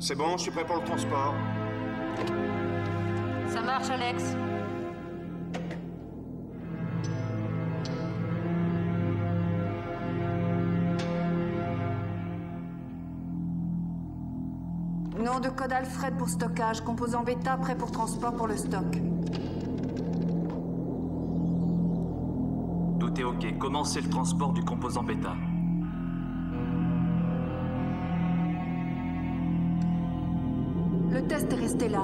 C'est bon, je suis prêt pour le transport. Ça marche, Alex. Nom de code Alfred pour stockage, composant bêta prêt pour transport pour le stock. Tout est ok, commencez le transport du composant bêta. Le test est resté là.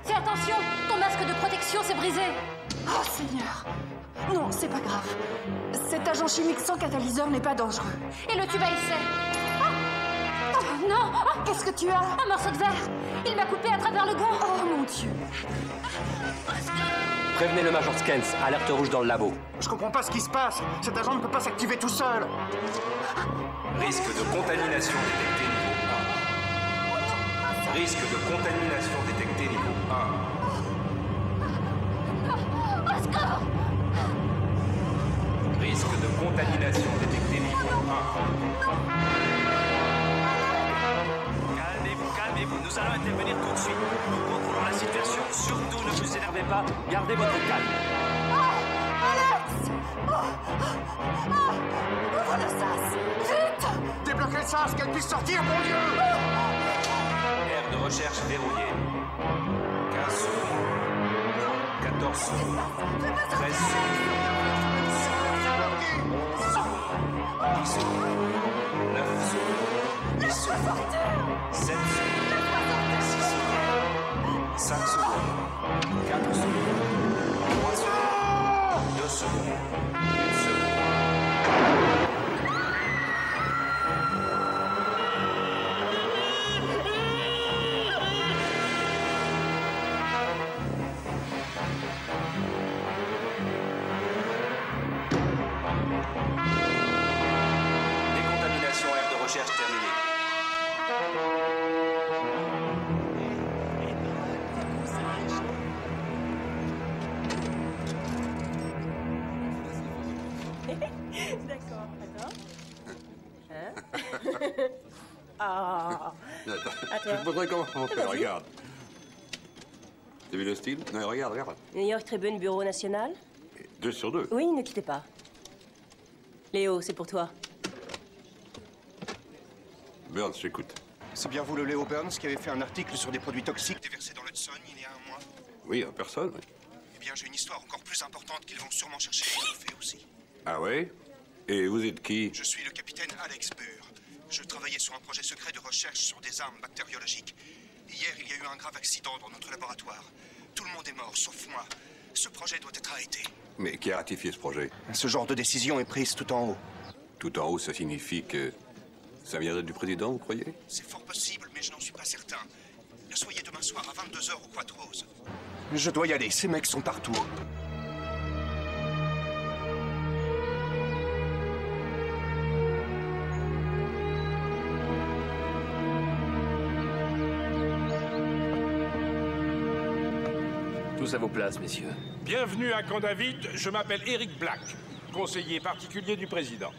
Fais attention, ton masque de protection s'est brisé. Oh Seigneur. Non, c'est pas grave. Cet agent chimique sans catalyseur n'est pas dangereux. Et le tube à essai. Oh, non. Oh, Qu'est-ce que tu as? un morceau de verre. Il m'a coupé à travers le gant. Oh mon Dieu. Prévenez le Major Skens, alerte rouge dans le labo. Je comprends pas ce qui se passe. Cet agent ne peut pas s'activer tout seul. Risque de contamination détecté niveau 1. Risque de contamination détecté niveau 1. Risque de contamination détecté niveau 1. Calmez-vous, nous allons intervenir tout de suite. Nous contrôlons la situation, surtout ne vous énervez pas, gardez votre calme. Ouvre le sas. Vite. Débloquez le sas, qu'elle puisse sortir, mon Dieu. Aire de recherche verrouillée. 15 secondes. 14 secondes. 13 secondes. 11 secondes. 10 secondes. 9 secondes. 8 secondes. 7 secondes. 6 secondes. 5 secondes. 4 secondes. 3 secondes. 2 secondes. 1 seconde. Décontamination aire de recherche terminée. D'accord, attends. Hein? Ah. Attends, je te montrerai comment on fait, regarde. T'as vu le style? Non, regarde. New York Tribune, Bureau National? 2 sur 2. Oui, ne quittez pas. Léo, c'est pour toi. Burns, j'écoute. C'est bien vous, le Léo Burns, qui avez fait un article sur des produits toxiques déversés dans l'Hudson il y a un mois? Oui, en personne, oui. Eh bien, j'ai une histoire encore plus importante qu'ils vont sûrement chercher et fait aussi. Ah ouais? Et vous êtes qui? Je suis le capitaine Alex Burr. Je travaillais sur un projet secret de recherche sur des armes bactériologiques. Hier, il y a eu un grave accident dans notre laboratoire. Tout le monde est mort, sauf moi. Ce projet doit être arrêté. Mais qui a ratifié ce projet? Ce genre de décision est prise tout en haut. Tout en haut, ça signifie que ça viendrait du président, vous croyez? C'est fort possible, mais je n'en suis pas certain. Soyez demain soir à 22h au Quatrose. Je dois y aller, ces mecs sont partout. Tous à vos places, messieurs. Bienvenue à Camp David, je m'appelle Eric Black, conseiller particulier du président.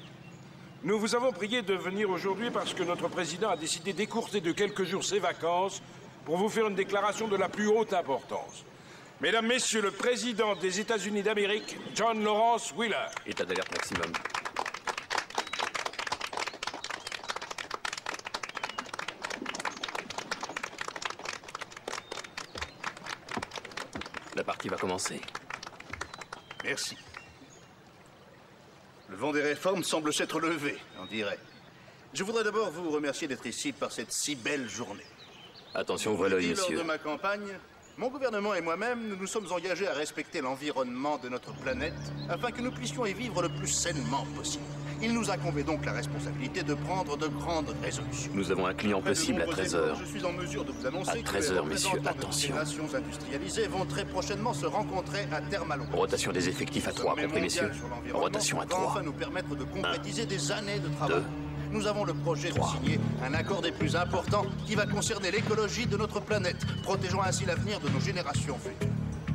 Nous vous avons prié de venir aujourd'hui parce que notre président a décidé d'écourter de quelques jours ses vacances pour vous faire une déclaration de la plus haute importance. Mesdames, Messieurs, le président des États-Unis d'Amérique, John Lawrence Wheeler. État d'alerte maximum. La partie va commencer. Merci. Le vent des réformes semble s'être levé, on dirait. Je voudrais d'abord vous remercier d'être ici par cette si belle journée. Attention, voilà, Lors messieurs. de ma campagne, mon gouvernement et moi-même, nous nous sommes engagés à respecter l'environnement de notre planète afin que nous puissions y vivre le plus sainement possible. Il nous incombait donc la responsabilité de prendre de grandes résolutions. Nous avons un client possible à 13h. Je suis en mesure de vous annoncer À 13h, messieurs, attention. Les nations industrialisées vont très prochainement se rencontrer à Thermalone. Rotation des effectifs à 3, compris, messieurs. Rotation à 3. Enfin nous permettre de concrétiser des années de travail. 2. Nous avons le projet de signer un accord des plus importants qui va concerner l'écologie de notre planète, protégeant ainsi l'avenir de nos générations futures.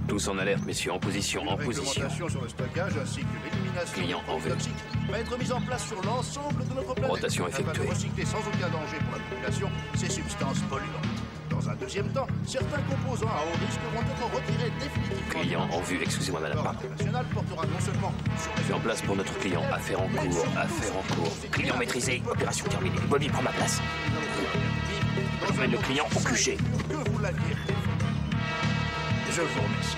Tous en alerte, messieurs, en position, en position. Réglementation sur le stockage ainsi que l'élimination Client en vue. toxique va être mise en place sur l'ensemble de notre planète. Rotation afin effectuée. de recycler sans aucun danger pour la population ces substances polluantes. Dans un deuxième temps, certains composants à haut risque vont être retirés définitivement. Client en vue, excusez-moi madame, pardon. L'ordre national portera non seulement sur les... Je suis en place pour notre client. Affaire en cours, affaire en cours. Client maîtrisé, opération terminée. Bobby prend ma place. Je mène le client au QG. Que vous l'aviez fait. Je vous remercie.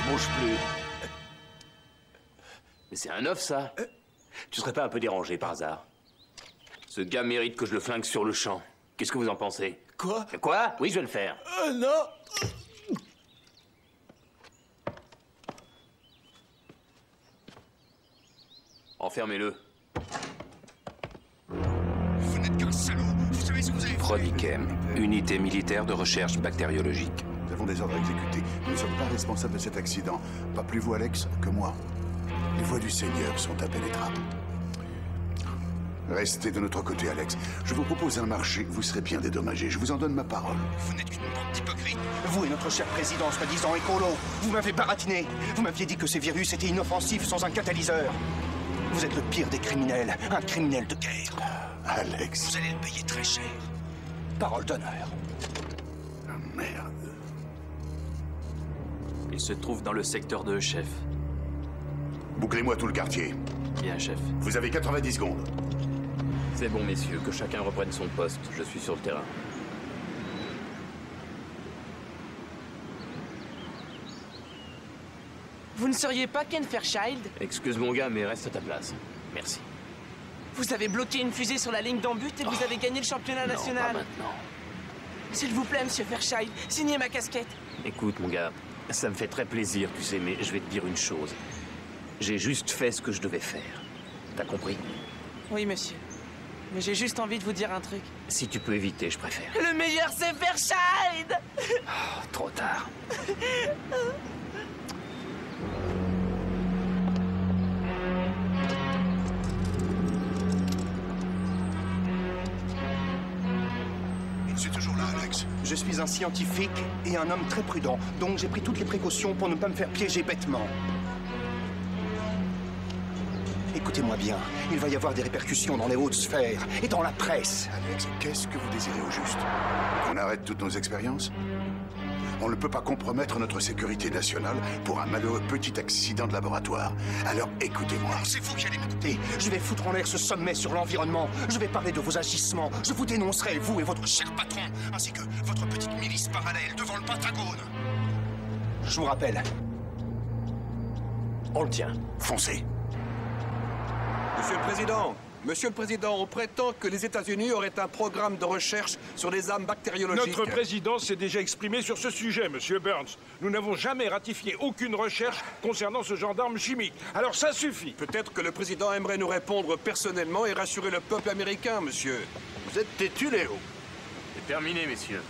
Bouge plus. Mais c'est un œuf, ça. Tu serais pas un peu dérangé par hasard? Ce gars mérite que je le flingue sur le champ. Qu'est-ce que vous en pensez? Quoi? Quoi? Oui, je vais le faire. Non! Enfermez-le. Vous n'êtes qu'un salaud. Vous savez ce que vous avez fait? Prodichem, unité militaire de recherche bactériologique. Nous avons des ordres exécutés. Nous ne sommes pas responsables de cet accident. Pas plus vous, Alex, que moi. Les voies du Seigneur sont impénétrables. Restez de notre côté, Alex. Je vous propose un marché, vous serez bien dédommagé. Je vous en donne ma parole. Vous n'êtes qu'une bande d'hypocrites. Vous et notre cher président, soi-disant écolo, vous m'avez baratiné. Vous m'aviez dit que ces virus étaient inoffensifs sans un catalyseur. Vous êtes le pire des criminels, un criminel de guerre. Alex. Vous allez le payer très cher. Parole d'honneur. Ah, merde. Il se trouve dans le secteur 2, chef. Bouclez-moi tout le quartier. Bien, chef. Vous avez 90 secondes. C'est bon, messieurs, que chacun reprenne son poste. Je suis sur le terrain. Vous ne seriez pas Ken Fairchild? Excuse mon gars, mais reste à ta place. Merci. Vous avez bloqué une fusée sur la ligne d'en-but et vous avez gagné le championnat Non, national. pas maintenant. S'il vous plaît, monsieur Fairchild, signez ma casquette. Écoute, mon gars, ça me fait très plaisir, tu sais, mais je vais te dire une chose. J'ai juste fait ce que je devais faire. T'as compris? Oui, monsieur. Mais j'ai juste envie de vous dire un truc. Si tu peux éviter, je préfère. Le meilleur, c'est Fairchild! Oh, trop tard. C'est toujours là, Alex. Je suis un scientifique et un homme très prudent, donc j'ai pris toutes les précautions pour ne pas me faire piéger bêtement. Écoutez-moi bien, il va y avoir des répercussions dans les hautes sphères et dans la presse. Alex, qu'est-ce que vous désirez au juste? Qu'on arrête toutes nos expériences? On ne peut pas compromettre notre sécurité nationale pour un malheureux petit accident de laboratoire. Alors écoutez-moi. C'est vous qui allez Écoutez, je vais foutre en l'air ce sommet sur l'environnement. Je vais parler de vos agissements. Je vous dénoncerai, vous et votre cher patron, ainsi que votre petite milice parallèle devant le Pentagone. Je vous rappelle. On le tient. Foncez. Monsieur le Président, on prétend que les États-Unis auraient un programme de recherche sur les armes bactériologiques. Notre président s'est déjà exprimé sur ce sujet, monsieur Burns. Nous n'avons jamais ratifié aucune recherche concernant ce genre d'armes chimiques. Alors ça suffit. Peut-être que le président aimerait nous répondre personnellement et rassurer le peuple américain, monsieur. Vous êtes têtu, Léo. C'est terminé, messieurs.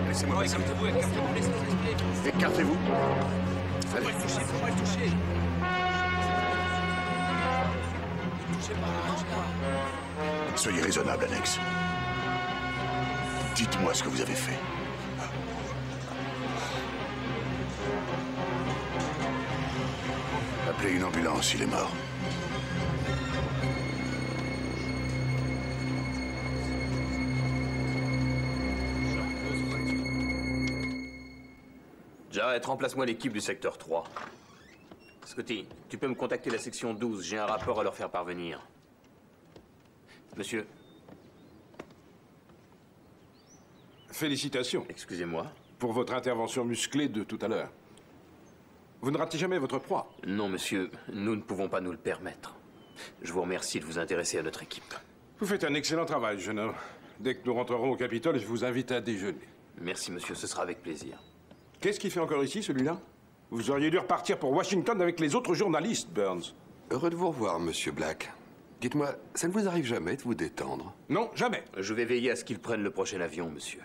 Laissez-moi passer. Écartez-vous. Allez. Soyez raisonnable, Alex. Dites-moi ce que vous avez fait. Appelez une ambulance, il est mort. J'arrête, remplace-moi l'équipe du secteur 3. Scotty, tu peux me contacter la section 12, j'ai un rapport à leur faire parvenir. Monsieur. Félicitations. Excusez-moi. Pour votre intervention musclée de tout à l'heure. Vous ne ratez jamais votre proie? Non, monsieur, nous ne pouvons pas nous le permettre. Je vous remercie de vous intéresser à notre équipe. Vous faites un excellent travail, jeune homme. Dès que nous rentrerons au Capitole, je vous invite à déjeuner. Merci, monsieur, ce sera avec plaisir. Qu'est-ce qu'il fait encore ici, celui-là? Vous auriez dû repartir pour Washington avec les autres journalistes, Burns. Heureux de vous revoir, monsieur Black. Dites-moi, ça ne vous arrive jamais de vous détendre? Non, jamais. Je vais veiller à ce qu'ils prennent le prochain avion, monsieur.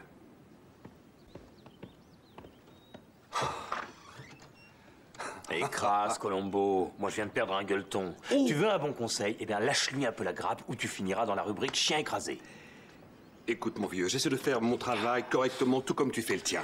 Écrase, Colombo. Moi, je viens de perdre un gueuleton. Oh. Tu veux un bon conseil? Eh bien, lâche-lui un peu la grappe ou tu finiras dans la rubrique chien écrasé. Écoute, mon vieux, j'essaie de faire mon travail correctement, tout comme tu fais le tien.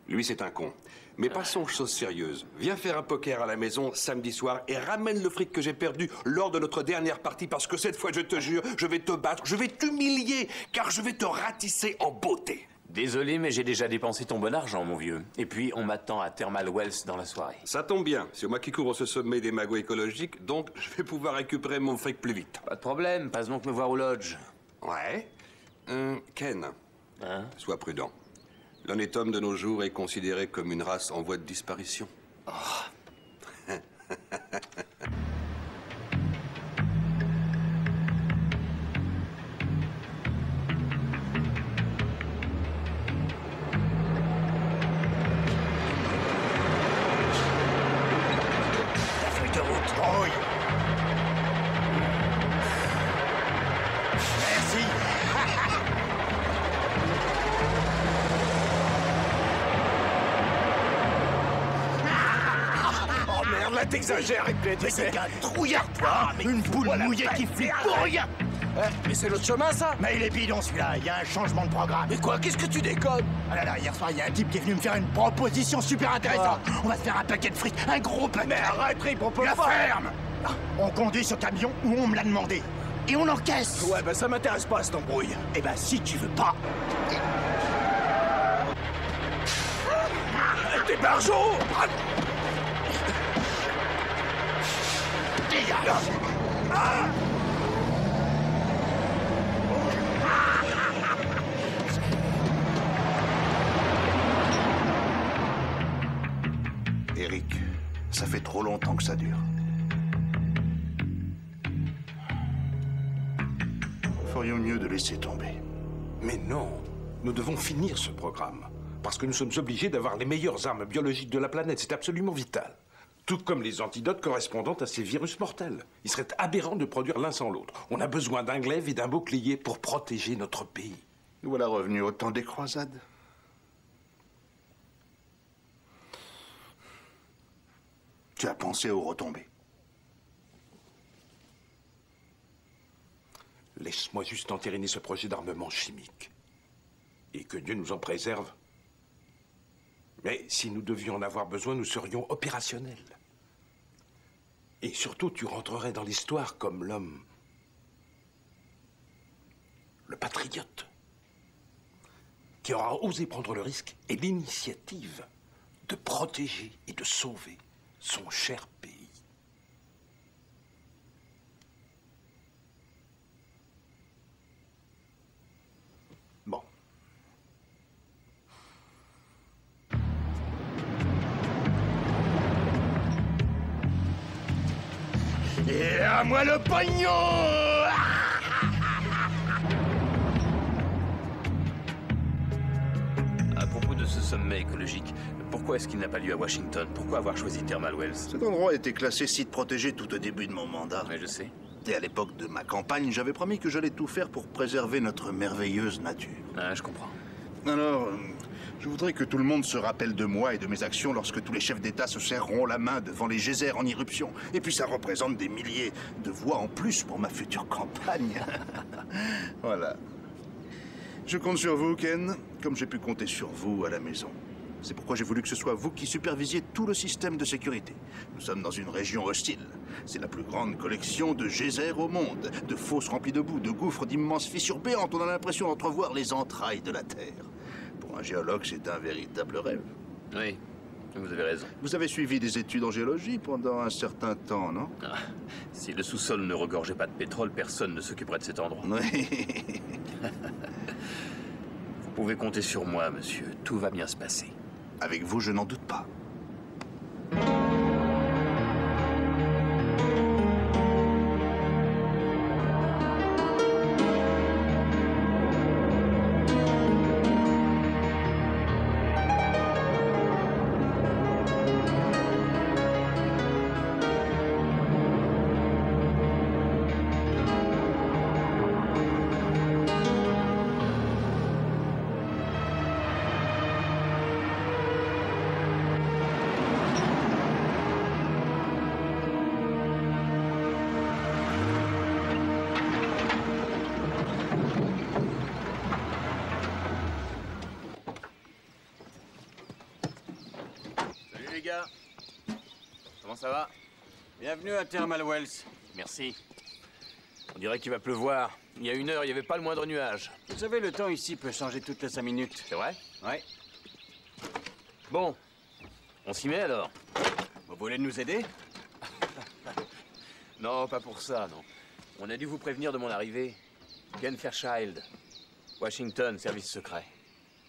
Lui, c'est un con. Mais passons aux choses sérieuses. Viens faire un poker à la maison samedi soir et ramène le fric que j'ai perdu lors de notre dernière partie parce que cette fois, je te jure, je vais te battre, je vais t'humilier, car je vais te ratisser en beauté. Désolé, mais j'ai déjà dépensé ton bon argent, mon vieux. Et puis, on m'attend à Thermal Wells dans la soirée. Ça tombe bien. C'est moi qui couvre ce sommet des magos écologiques, donc je vais pouvoir récupérer mon fric plus vite. Pas de problème, passe donc me voir au lodge. Ouais. Ken, hein? Sois prudent. L'honnête homme de nos jours est considéré comme une race en voie de disparition. Oh. T'exagères avec les dessins. Mais t'es qu'un trouillard, toi. Une boule mouillée qui flippe pour rien. Mais c'est l'autre chemin, ça. Mais il est bidon, celui-là. Il y a un changement de programme. Mais quoi? Qu'est-ce que tu déconnes? Ah là là, hier soir, il y a un type qui est venu me faire une proposition super intéressante. On va se faire un paquet de fric, un gros paquet. Mais arrête, Rick, on peut la pas. ferme. On conduit ce camion où on me l'a demandé. Et on encaisse. Ouais, bah ça m'intéresse pas, cette embrouille. Eh ben, si tu veux pas... T'es barjot. Eric, ça fait trop longtemps que ça dure. Nous ferions mieux de laisser tomber. Mais non, nous devons finir ce programme. Parce que nous sommes obligés d'avoir les meilleures armes biologiques de la planète. C'est absolument vital. Tout comme les antidotes correspondant à ces virus mortels. Il serait aberrant de produire l'un sans l'autre. On a besoin d'un glaive et d'un bouclier pour protéger notre pays. Nous voilà revenus au temps des croisades. Tu as pensé aux retombées? Laisse-moi juste entériner ce projet d'armement chimique. Et que Dieu nous en préserve. Mais si nous devions en avoir besoin, nous serions opérationnels. Et surtout, tu rentrerais dans l'histoire comme l'homme. Le patriote. Qui aura osé prendre le risque et l'initiative de protéger et de sauver son cher pays. Bon. Et à moi le pognon! À propos de ce sommet écologique, pourquoi est-ce qu'il n'a pas lieu à Washington? Pourquoi avoir choisi Thermal Wells? Cet endroit a été classé site protégé tout au début de mon mandat. Oui, je sais. Et à l'époque de ma campagne, j'avais promis que j'allais tout faire pour préserver notre merveilleuse nature. Ah, je comprends. Alors, je voudrais que tout le monde se rappelle de moi et de mes actions lorsque tous les chefs d'État se serreront la main devant les geysers en irruption. Et puis ça représente des milliers de voix en plus pour ma future campagne. Voilà. Je compte sur vous, Ken, comme j'ai pu compter sur vous à la maison. C'est pourquoi j'ai voulu que ce soit vous qui supervisiez tout le système de sécurité. Nous sommes dans une région hostile. C'est la plus grande collection de geysers au monde, de fosses remplies de boue, de gouffres d'immenses fissures béantes. On a l'impression d'entrevoir les entrailles de la Terre. Pour un géologue, c'est un véritable rêve. Oui, Vous avez raison. Vous avez suivi des études en géologie pendant un certain temps, non? Si le sous-sol ne regorgeait pas de pétrole, personne ne s'occuperait de cet endroit. Oui. Vous pouvez compter sur moi, monsieur. Tout va bien se passer. Avec vous, je n'en doute pas. Comment ça va? Bienvenue à Thermal Wells. Merci. On dirait qu'il va pleuvoir. Il y a 1 heure, il n'y avait pas le moindre nuage. Vous savez, le temps ici peut changer toutes les 5 minutes. C'est vrai? Ouais. Bon. On s'y met alors? Vous voulez nous aider? Non, pas pour ça, non. On a dû vous prévenir de mon arrivée. Ken Fairchild. Washington, service secret.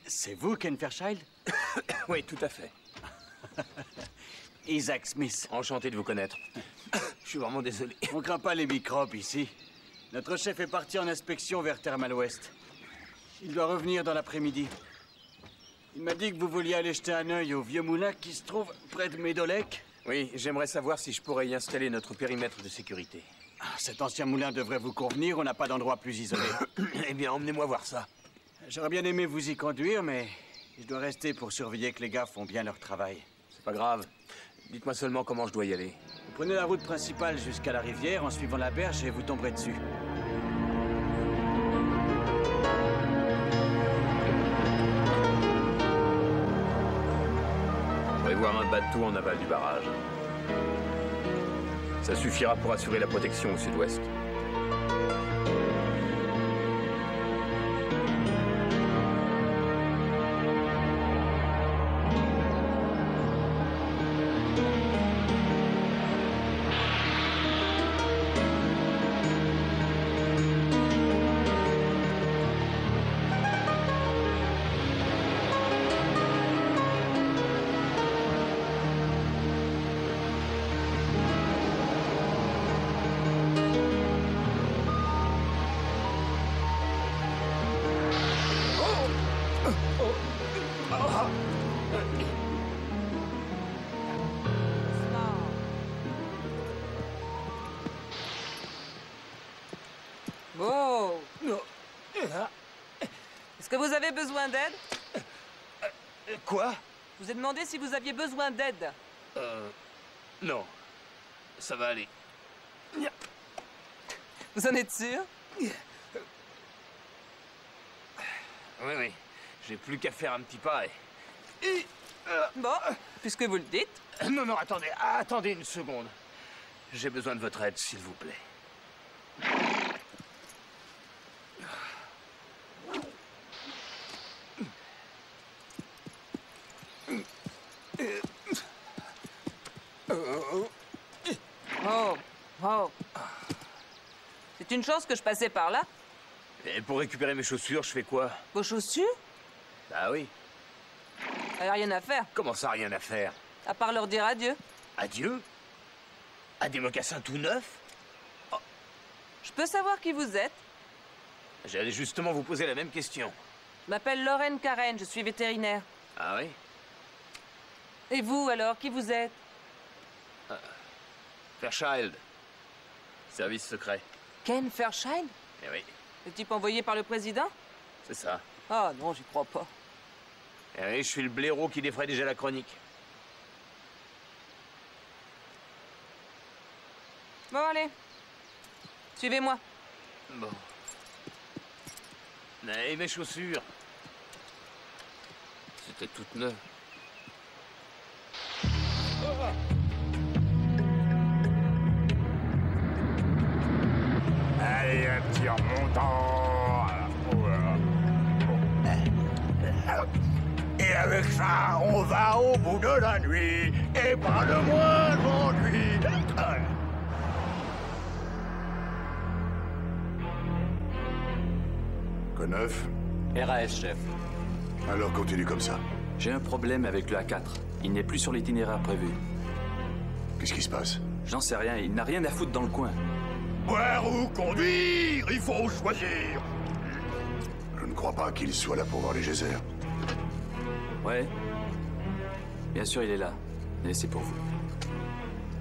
C'est vous, Ken Fairchild? Oui, tout à fait. Isaac Smith. Enchanté de vous connaître. Je suis vraiment désolé. On craint pas les microbes ici. Notre chef est parti en inspection vers Thermal West. Il doit revenir dans l'après-midi. Il m'a dit que vous vouliez aller jeter un œil au vieux moulin qui se trouve près de Médolec. Oui, j'aimerais savoir si je pourrais y installer notre périmètre de sécurité. Cet ancien moulin devrait vous convenir, on n'a pas d'endroit plus isolé. Eh bien, emmenez-moi voir ça. J'aurais bien aimé vous y conduire, mais je dois rester pour surveiller que les gars font bien leur travail. C'est pas grave. Dites-moi seulement comment je dois y aller. Vous prenez la route principale jusqu'à la rivière en suivant la berge et vous tomberez dessus. Je vais voir un bateau en aval du barrage. Ça suffira pour assurer la protection au sud-ouest. Oh! Est-ce que vous avez besoin d'aide? Quoi? Je vous ai demandé si vous aviez besoin d'aide. Non. Ça va aller. Vous en êtes sûr? Oui, oui. J'ai plus qu'à faire un petit pas et... Bon, puisque vous le dites. Non, non, attendez. Attendez une seconde. J'ai besoin de votre aide, s'il vous plaît. Oh, oh. C'est une chance que je passais par là. Et pour récupérer mes chaussures, je fais quoi? Vos chaussures? Bah oui. Y a rien à faire. Comment ça, rien à faire? À part leur dire adieu. Adieu? À des mocassins tout neufs? Oh. Je peux savoir qui vous êtes? J'allais justement vous poser la même question. Je m'appelle Lorraine Karen, je suis vétérinaire. Ah oui? Et vous, alors, qui vous êtes? Fairchild. Service secret. Ken Fairchild? Eh oui. Le type envoyé par le président? C'est ça. Ah non, j'y crois pas. Eh oui, je suis le blaireau qui défraie déjà la chronique. Bon, allez. Suivez-moi. Bon. Et mes chaussures? C'était toutes neuves. Allez, un petit remontant. Et avec ça, on va au bout de la nuit, et pas le moindre ennui. Coneuf? RAS, chef. Alors continue comme ça. J'ai un problème avec le A4. Il n'est plus sur l'itinéraire prévu. Qu'est-ce qui se passe? J'en sais rien, il n'a rien à foutre dans le coin. Boire ou conduire, il faut choisir. Je ne crois pas qu'il soit là pour voir les geysers. Ouais. Bien sûr, il est là. Mais c'est pour vous.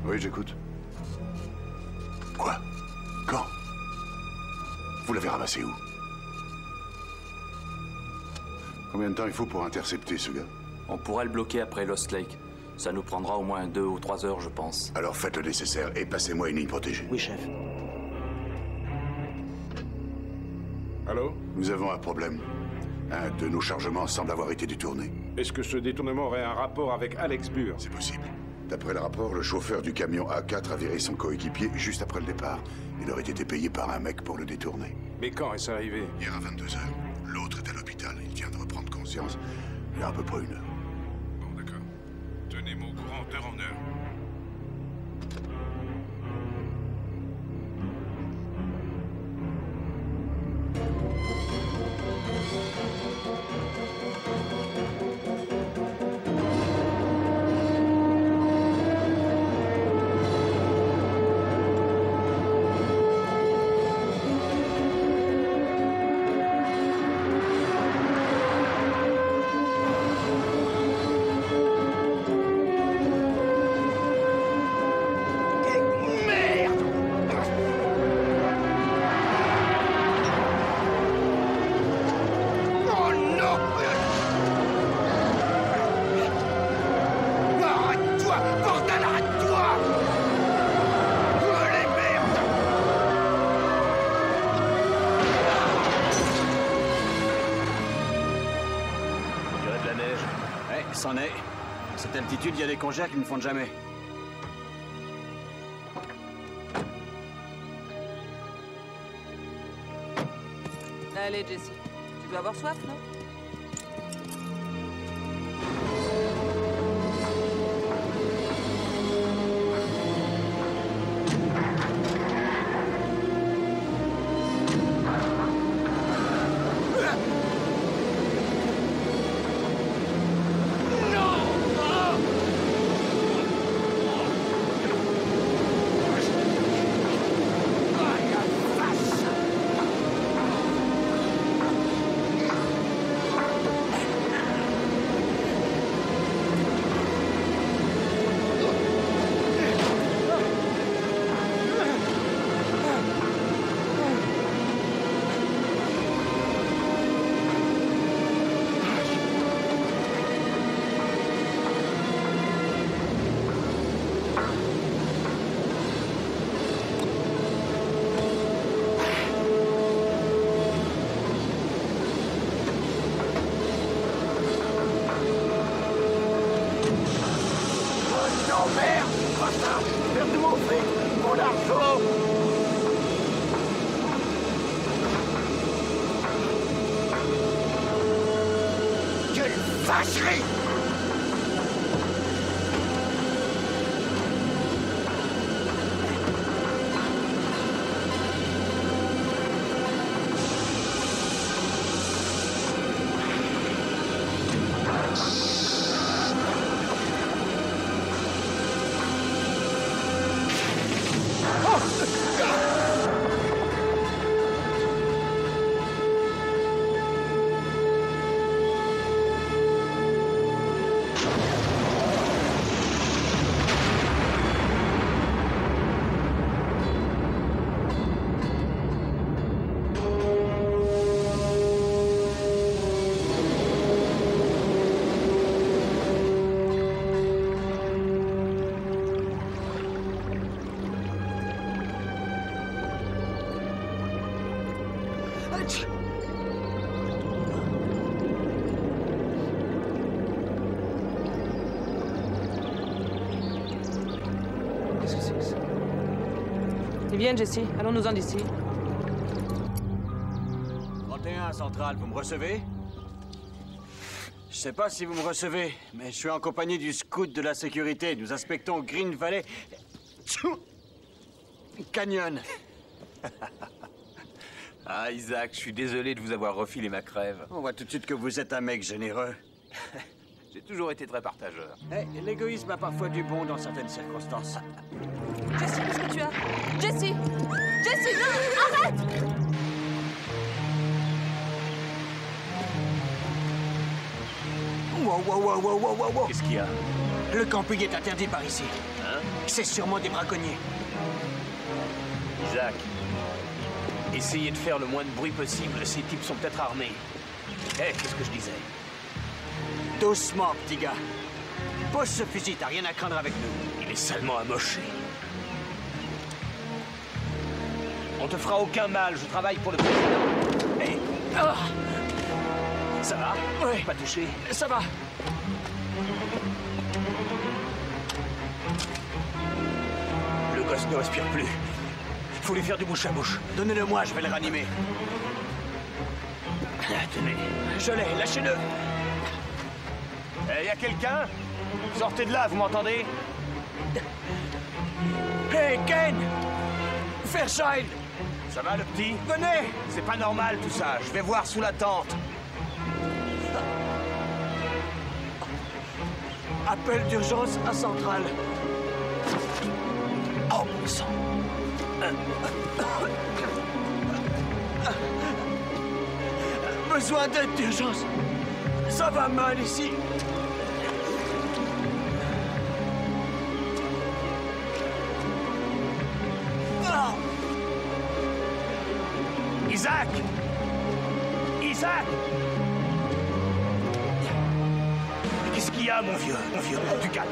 Oui, j'écoute. Quoi? Quand? Vous l'avez ramassé où? Combien de temps il faut pour intercepter ce gars? On pourra le bloquer après Lost Lake. Ça nous prendra au moins 2 ou 3 heures, je pense. Alors faites le nécessaire et passez-moi une ligne protégée. Oui, chef. Allô? Nous avons un problème. Un de nos chargements semble avoir été détourné. Est-ce que ce détournement aurait un rapport avec Alex Burr? C'est possible. D'après le rapport, le chauffeur du camion A4 a viré son coéquipier juste après le départ. Il aurait été payé par un mec pour le détourner. Mais quand est-ce arrivé? Hier à 22h. L'autre est à l'hôpital. Il vient de reprendre conscience. Il y a à peu près 1 heure. Bon, d'accord. Tenez-moi au courant d'heure en heure. C'en est. À cette altitude, il y a des congères qui ne fondent jamais. Allez, Jessie. Tu dois avoir soif, non? Vacherie! Qu'est-ce que c'est que ça? Eh bien, Jessie, allons-nous-en d'ici. 31 Central, vous me recevez? Je sais pas si vous me recevez, mais je suis en compagnie du scout de la sécurité. Nous inspectons Green Valley... Canyon. Ah, Isaac, je suis désolé de vous avoir refilé ma crève. On voit tout de suite que vous êtes un mec généreux. J'ai toujours été très partageur. Hey, l'égoïsme a parfois du bon dans certaines circonstances. Jesse, qu'est-ce que tu as? Jesse! Jesse, non! Arrête! Wow. Qu'est-ce qu'il y a? Le camping est interdit par ici. Hein? C'est sûrement des braconniers. Isaac, essayez de faire le moins de bruit possible. Ces types sont peut-être armés. Hé, qu'est-ce que je disais? Doucement, petit gars. Pose ce fusil, t'as rien à craindre avec nous. Il est salement amoché. On te fera aucun mal, je travaille pour le président. Hé! Ça va? Oui. Pas touché? Ça va. Le gosse ne respire plus. Faut lui faire du bouche à bouche. Donnez-le-moi, je vais le ranimer. Tenez. Je l'ai, lâchez-le. Y a quelqu'un? Sortez de là, vous m'entendez? Hey, Ken! Fairchild! Ça va, le petit? Venez! C'est pas normal, tout ça. Je vais voir sous la tente. Appel d'urgence à Centrale. Oh, bon sang. Besoin d'aide d'urgence. Ça va mal ici. Isaac! Isaac! Qu'est-ce qu'il y a, mon vieux? Du calme.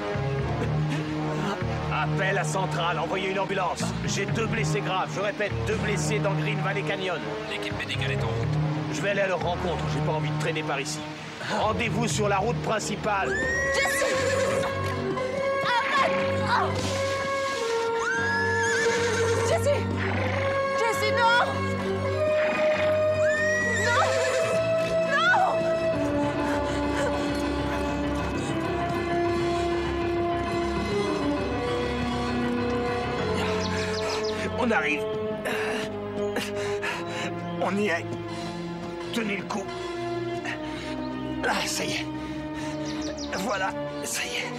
Appel à Centrale, envoyez une ambulance. J'ai 2 blessés graves, je répète, 2 blessés dans Green Valley Canyon. L'équipe médicale est en route. Je vais aller à leur rencontre, j'ai pas envie de traîner par ici. Rendez-vous sur la route principale. Jesse! Arrête! Jesse! Jesse, non! On arrive. On y est. Tenez le coup. Là, ça y est. Voilà, ça y est.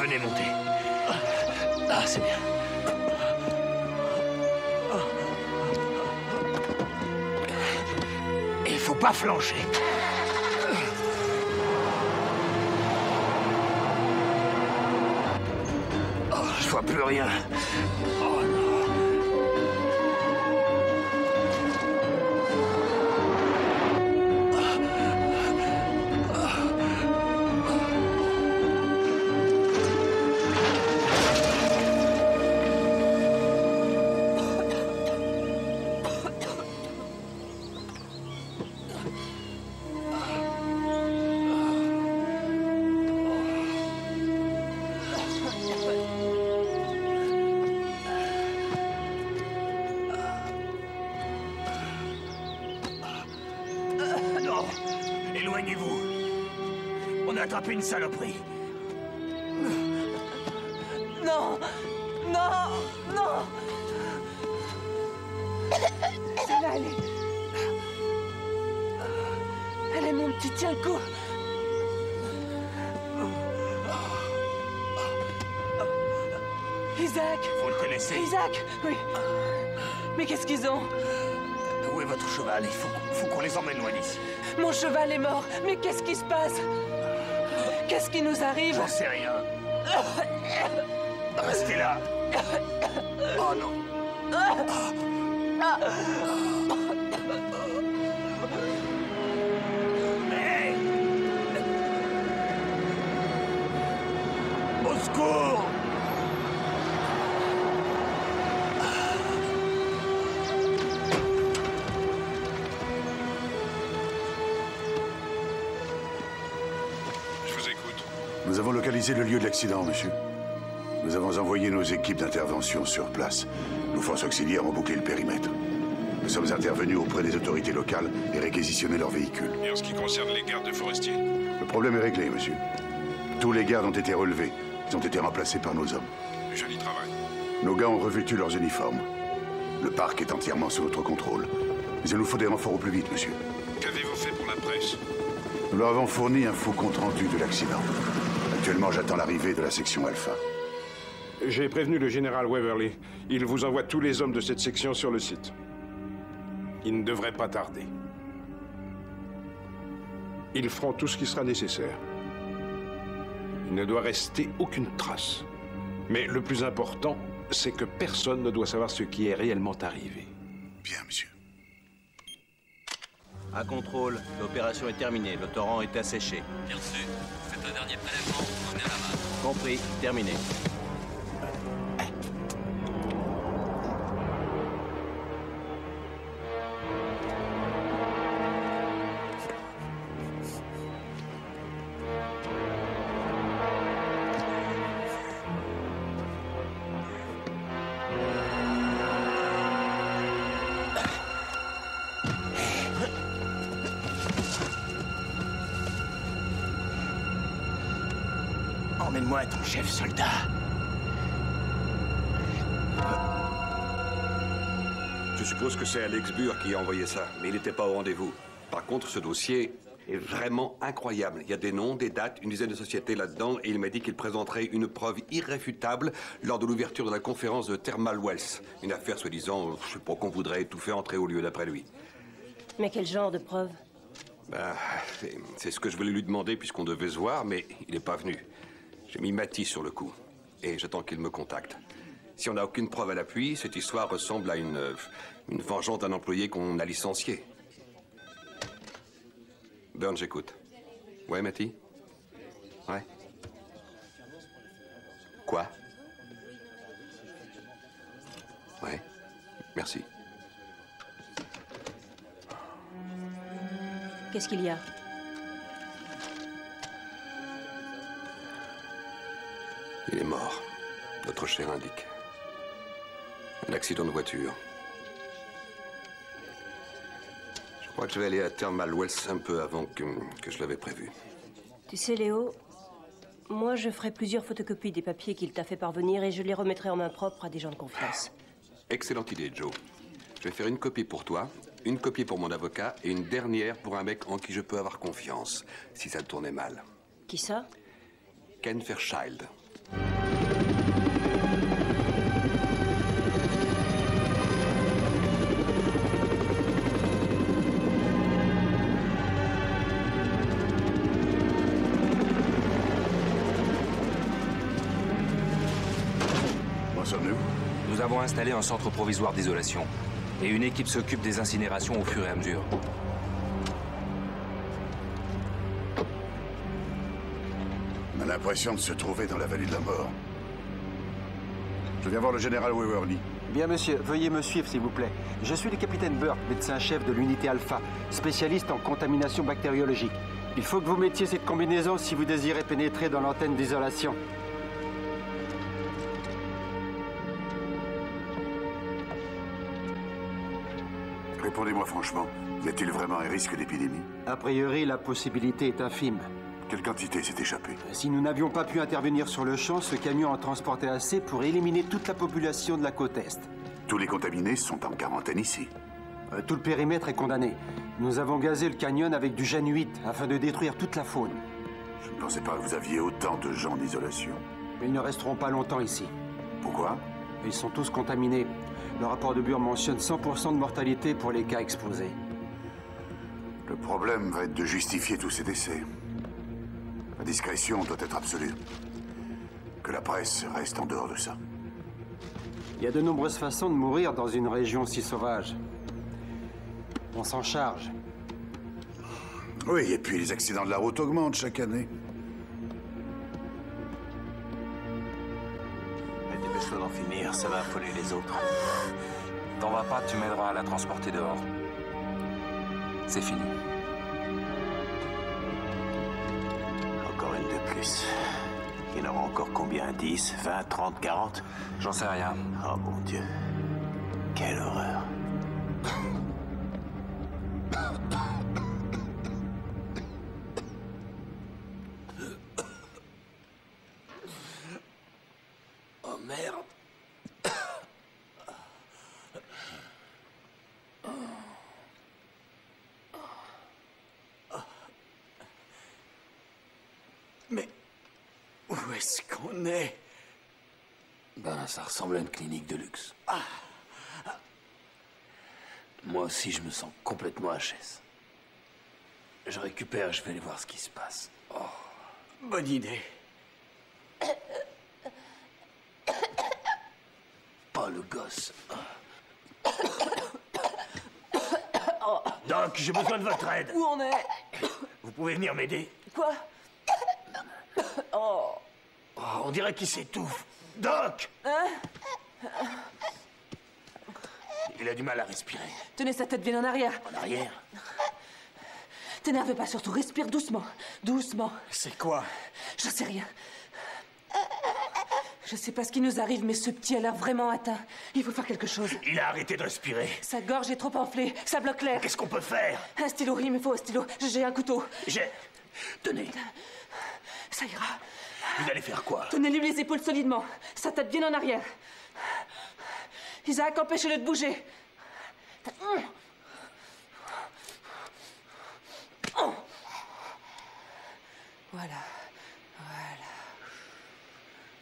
Venez monter. Ah, c'est bien. Il faut pas flancher. Je vois plus rien. Oh non. Éloignez-vous. On a attrapé une saloperie. Non! Non! Non! Ça va aller. Allez, mon petit, tiens le coup. Isaac! Vous le connaissez? Isaac! Oui. Mais qu'est-ce qu'ils ont? Où est votre cheval? Il faut qu'on les emmène loin d'ici. Mon cheval est mort. Mais qu'est-ce qui se passe? Qu'est-ce qui nous arrive? J'en sais rien. Restez là. Oh non. Hey! Au secours! Nous avons localisé le lieu de l'accident, monsieur. Nous avons envoyé nos équipes d'intervention sur place. Nos forces auxiliaires ont bouclé le périmètre. Nous sommes intervenus auprès des autorités locales et réquisitionné leurs véhicules. Et en ce qui concerne les gardes forestiers? Le problème est réglé, monsieur. Tous les gardes ont été relevés. Ils ont été remplacés par nos hommes. Joli travail. Nos gars ont revêtu leurs uniformes. Le parc est entièrement sous notre contrôle. Mais il nous faut des renforts au plus vite, monsieur. Qu'avez-vous fait pour la presse? Nous leur avons fourni un faux compte-rendu de l'accident. Actuellement, j'attends l'arrivée de la section Alpha. J'ai prévenu le général Waverly. Il vous envoie tous les hommes de cette section sur le site. Il ne devrait pas tarder. Ils feront tout ce qui sera nécessaire. Il ne doit rester aucune trace. Mais le plus important, c'est que personne ne doit savoir ce qui est réellement arrivé. Bien, monsieur. À contrôle, l'opération est terminée. Le torrent est asséché. Bien reçu. Faites un dernier prélèvement, revenez à la main. Compris, terminé. Emmène-moi ton chef soldat. Je suppose que c'est Alex Burr qui a envoyé ça, mais il n'était pas au rendez-vous. Par contre, ce dossier est vraiment incroyable. Il y a des noms, des dates, une dizaine de sociétés là-dedans, et il m'a dit qu'il présenterait une preuve irréfutable lors de l'ouverture de la conférence de Thermal Wells. Une affaire soi-disant, je sais pas, qu'on voudrait tout faire entrer au lieu d'après lui. Mais quel genre de preuve? Ben, c'est ce que je voulais lui demander puisqu'on devait se voir, mais il n'est pas venu. J'ai mis Matty sur le coup, et j'attends qu'il me contacte. Si on n'a aucune preuve à l'appui, cette histoire ressemble à une vengeance d'un employé qu'on a licencié. Burns, j'écoute. Ouais, Matty? Ouais. Quoi? Ouais, merci. Qu'est-ce qu'il y a? Il est mort. Notre cher indique. Un accident de voiture. Je crois que je vais aller à Thermal Wells un peu avant que je l'avais prévu. Tu sais, Léo, moi, je ferai plusieurs photocopies des papiers qu'il t'a fait parvenir et je les remettrai en main propre à des gens de confiance. Excellente idée, Joe. Je vais faire une copie pour toi, une copie pour mon avocat et une dernière pour un mec en qui je peux avoir confiance, si ça tournait mal. Qui ça? Ken Fairchild. Où sommes-nous? Nous avons installé un centre provisoire d'isolation. Et une équipe s'occupe des incinérations au fur et à mesure. On a l'impression de se trouver dans la vallée de la mort. Je viens voir le général Waverly. Bien, monsieur. Veuillez me suivre, s'il vous plaît. Je suis le capitaine Burke, médecin-chef de l'unité Alpha, spécialiste en contamination bactériologique. Il faut que vous mettiez cette combinaison si vous désirez pénétrer dans l'antenne d'isolation. Répondez-moi franchement, y a-t-il vraiment un risque d'épidémie? A priori, la possibilité est infime. Quelle quantité s'est échappée? Si nous n'avions pas pu intervenir sur le champ, ce camion en transportait assez pour éliminer toute la population de la côte Est. Tous les contaminés sont en quarantaine ici. Tout le périmètre est condamné. Nous avons gazé le canyon avec du gène 8 afin de détruire toute la faune. Je ne pensais pas que vous aviez autant de gens en isolation. Mais ils ne resteront pas longtemps ici. Pourquoi? Ils sont tous contaminés. Le rapport de Burr mentionne 100% de mortalité pour les cas exposés. Le problème va être de justifier tous ces décès. La discrétion doit être absolue. Que la presse reste en dehors de ça. Il y a de nombreuses façons de mourir dans une région si sauvage. On s'en charge. Oui, et puis les accidents de la route augmentent chaque année. Dépêche-toi d'en finir, ça va affoler les autres. T'en vas pas, tu m'aideras à la transporter dehors. C'est fini. Encore une de plus. Il y en aura encore combien? 10, 20, 30, 40? J'en sais rien. Oh mon Dieu. Quelle horreur. Oh merde. Mais où est-ce qu'on est? Ben, ça ressemble à une clinique de luxe. Moi aussi, je me sens complètement HS. Je récupère, je vais aller voir ce qui se passe. Oh. Bonne idée. Pas le gosse. Doc, j'ai besoin de votre aide. Où on est? Vous pouvez venir m'aider? Quoi? Oh. Oh, on dirait qu'il s'étouffe. Doc! Hein? Il a du mal à respirer. Tenez sa tête bien en arrière. En arrière? T'énerve pas, surtout respire doucement. Doucement. C'est quoi? J'en sais rien. Je sais pas ce qui nous arrive, mais ce petit a l'air vraiment atteint. Il faut faire quelque chose. Il a arrêté de respirer. Sa gorge est trop enflée. Ça bloque l'air. Qu'est-ce qu'on peut faire? Un stylo, il me faut un stylo. J'ai un couteau. Tenez. Ça ira. Vous allez faire quoi? Tenez-lui les épaules solidement. Sa tête bien en arrière. Isaac, empêchez-le de bouger. Voilà. Voilà.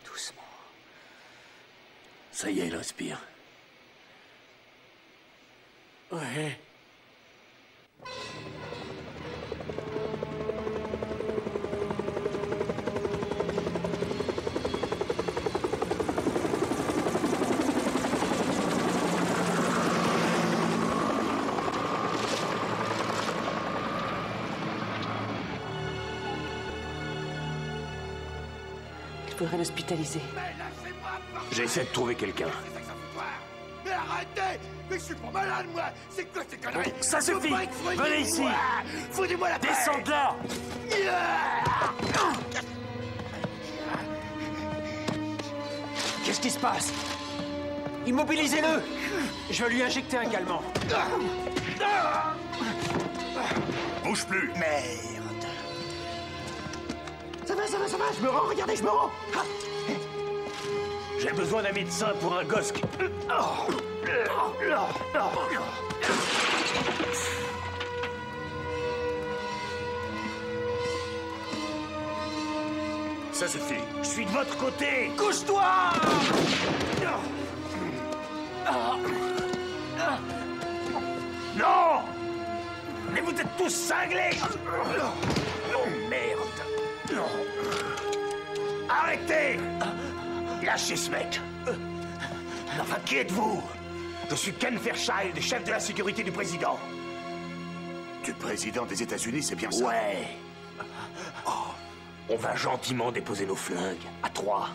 Doucement. Ça y est, il respire. Ouais. Il faudrait l'hospitaliser. J'essaie de trouver quelqu'un. Mais arrêtez! Mais je suis pas malade, moi! C'est quoi ces conneries? Ça suffit! Venez ici! Foutez-moi la paix! Descends de là! Qu'est-ce qui se passe? Immobilisez-le! Je vais lui injecter un calmant. Bouge plus! Merde! Ça va, je me rends, regardez, je me rends! J'ai besoin d'un médecin pour un gosse qui... Ça suffit. Je suis de votre côté. Couche-toi! Non! Mais vous êtes tous cinglés! Oh, merde! Non! Arrêtez! Lâchez ce mec! Enfin, qui êtes-vous? Je suis Ken Fairchild, chef de la sécurité du président. Du président des États-Unis, c'est bien ça? Ouais. Oh, on va gentiment déposer nos flingues à 3.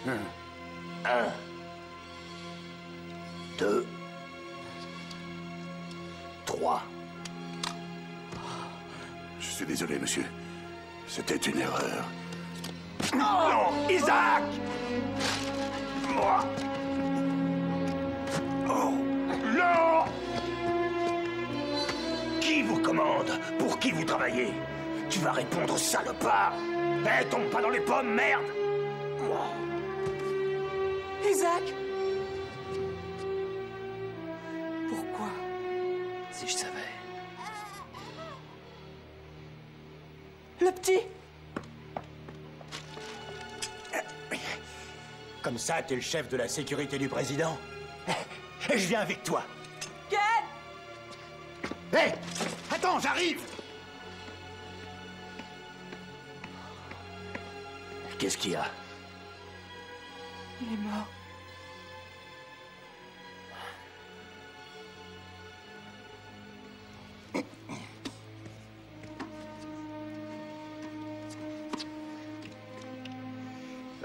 1, 2, 3. Je suis désolé, monsieur. C'était une erreur. Non, Isaac! Moi! Oh, non! Qui vous commande? Pour qui vous travaillez? Tu vas répondre, salopard! Eh, tombe pas dans les pommes, merde! Isaac! Pourquoi? Si je savais. Le petit! Comme ça, t'es le chef de la sécurité du président? Je viens avec toi. Ken! Hé! Attends, j'arrive! Qu'est-ce qu'il y a? Il est mort.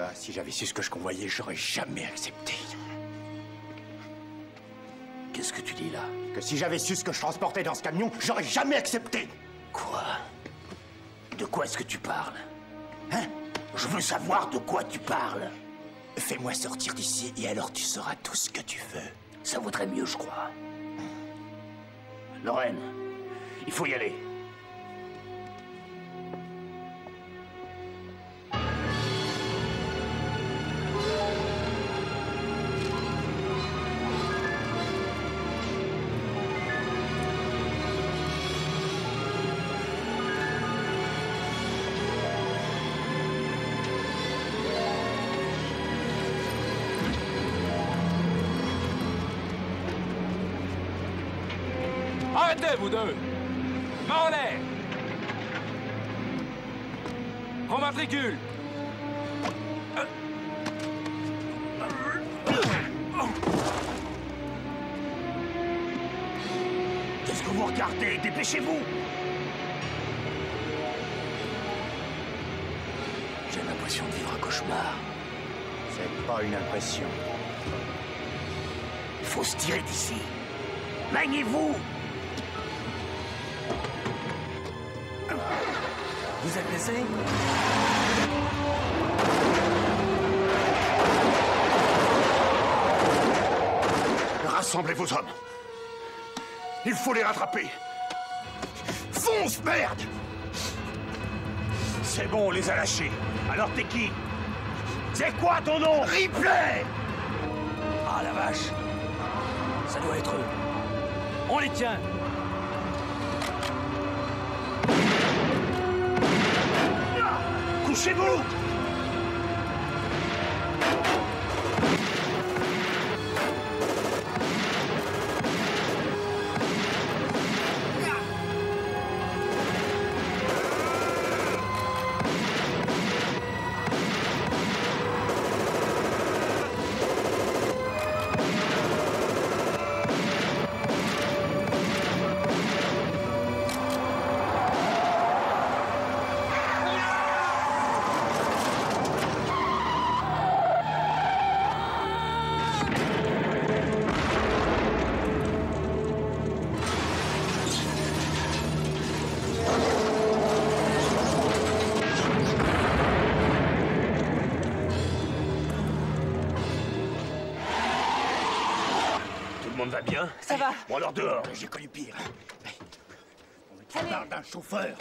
Ah, si j'avais su ce que je convoyais, j'aurais jamais accepté. Qu'est-ce que tu dis là? Que si j'avais su ce que je transportais dans ce camion, j'aurais jamais accepté. Quoi? De quoi est-ce que tu parles? Hein? Je veux savoir de quoi tu parles. Fais-moi sortir d'ici et alors tu sauras tout ce que tu veux. Ça vaudrait mieux, je crois. Lorraine, il faut y aller. Arrêtez, vous deux! Main en l'air! Rematricule! Qu'est-ce que vous regardez? Dépêchez-vous! J'ai l'impression de vivre un cauchemar. C'est pas une impression. Il faut se tirer d'ici. Maniez-vous! Vous êtes blessé? Rassemblez vos hommes. Il faut les rattraper. Fonce, merde! C'est bon, on les a lâchés. Alors t'es qui? C'est quoi ton nom? Ripley! Ah la vache! Ça doit être eux. On les tient! Couchez-vous! Va bien? Ça va. Bon alors dehors, j'ai connu pire. Tu parles d'un chauffeur.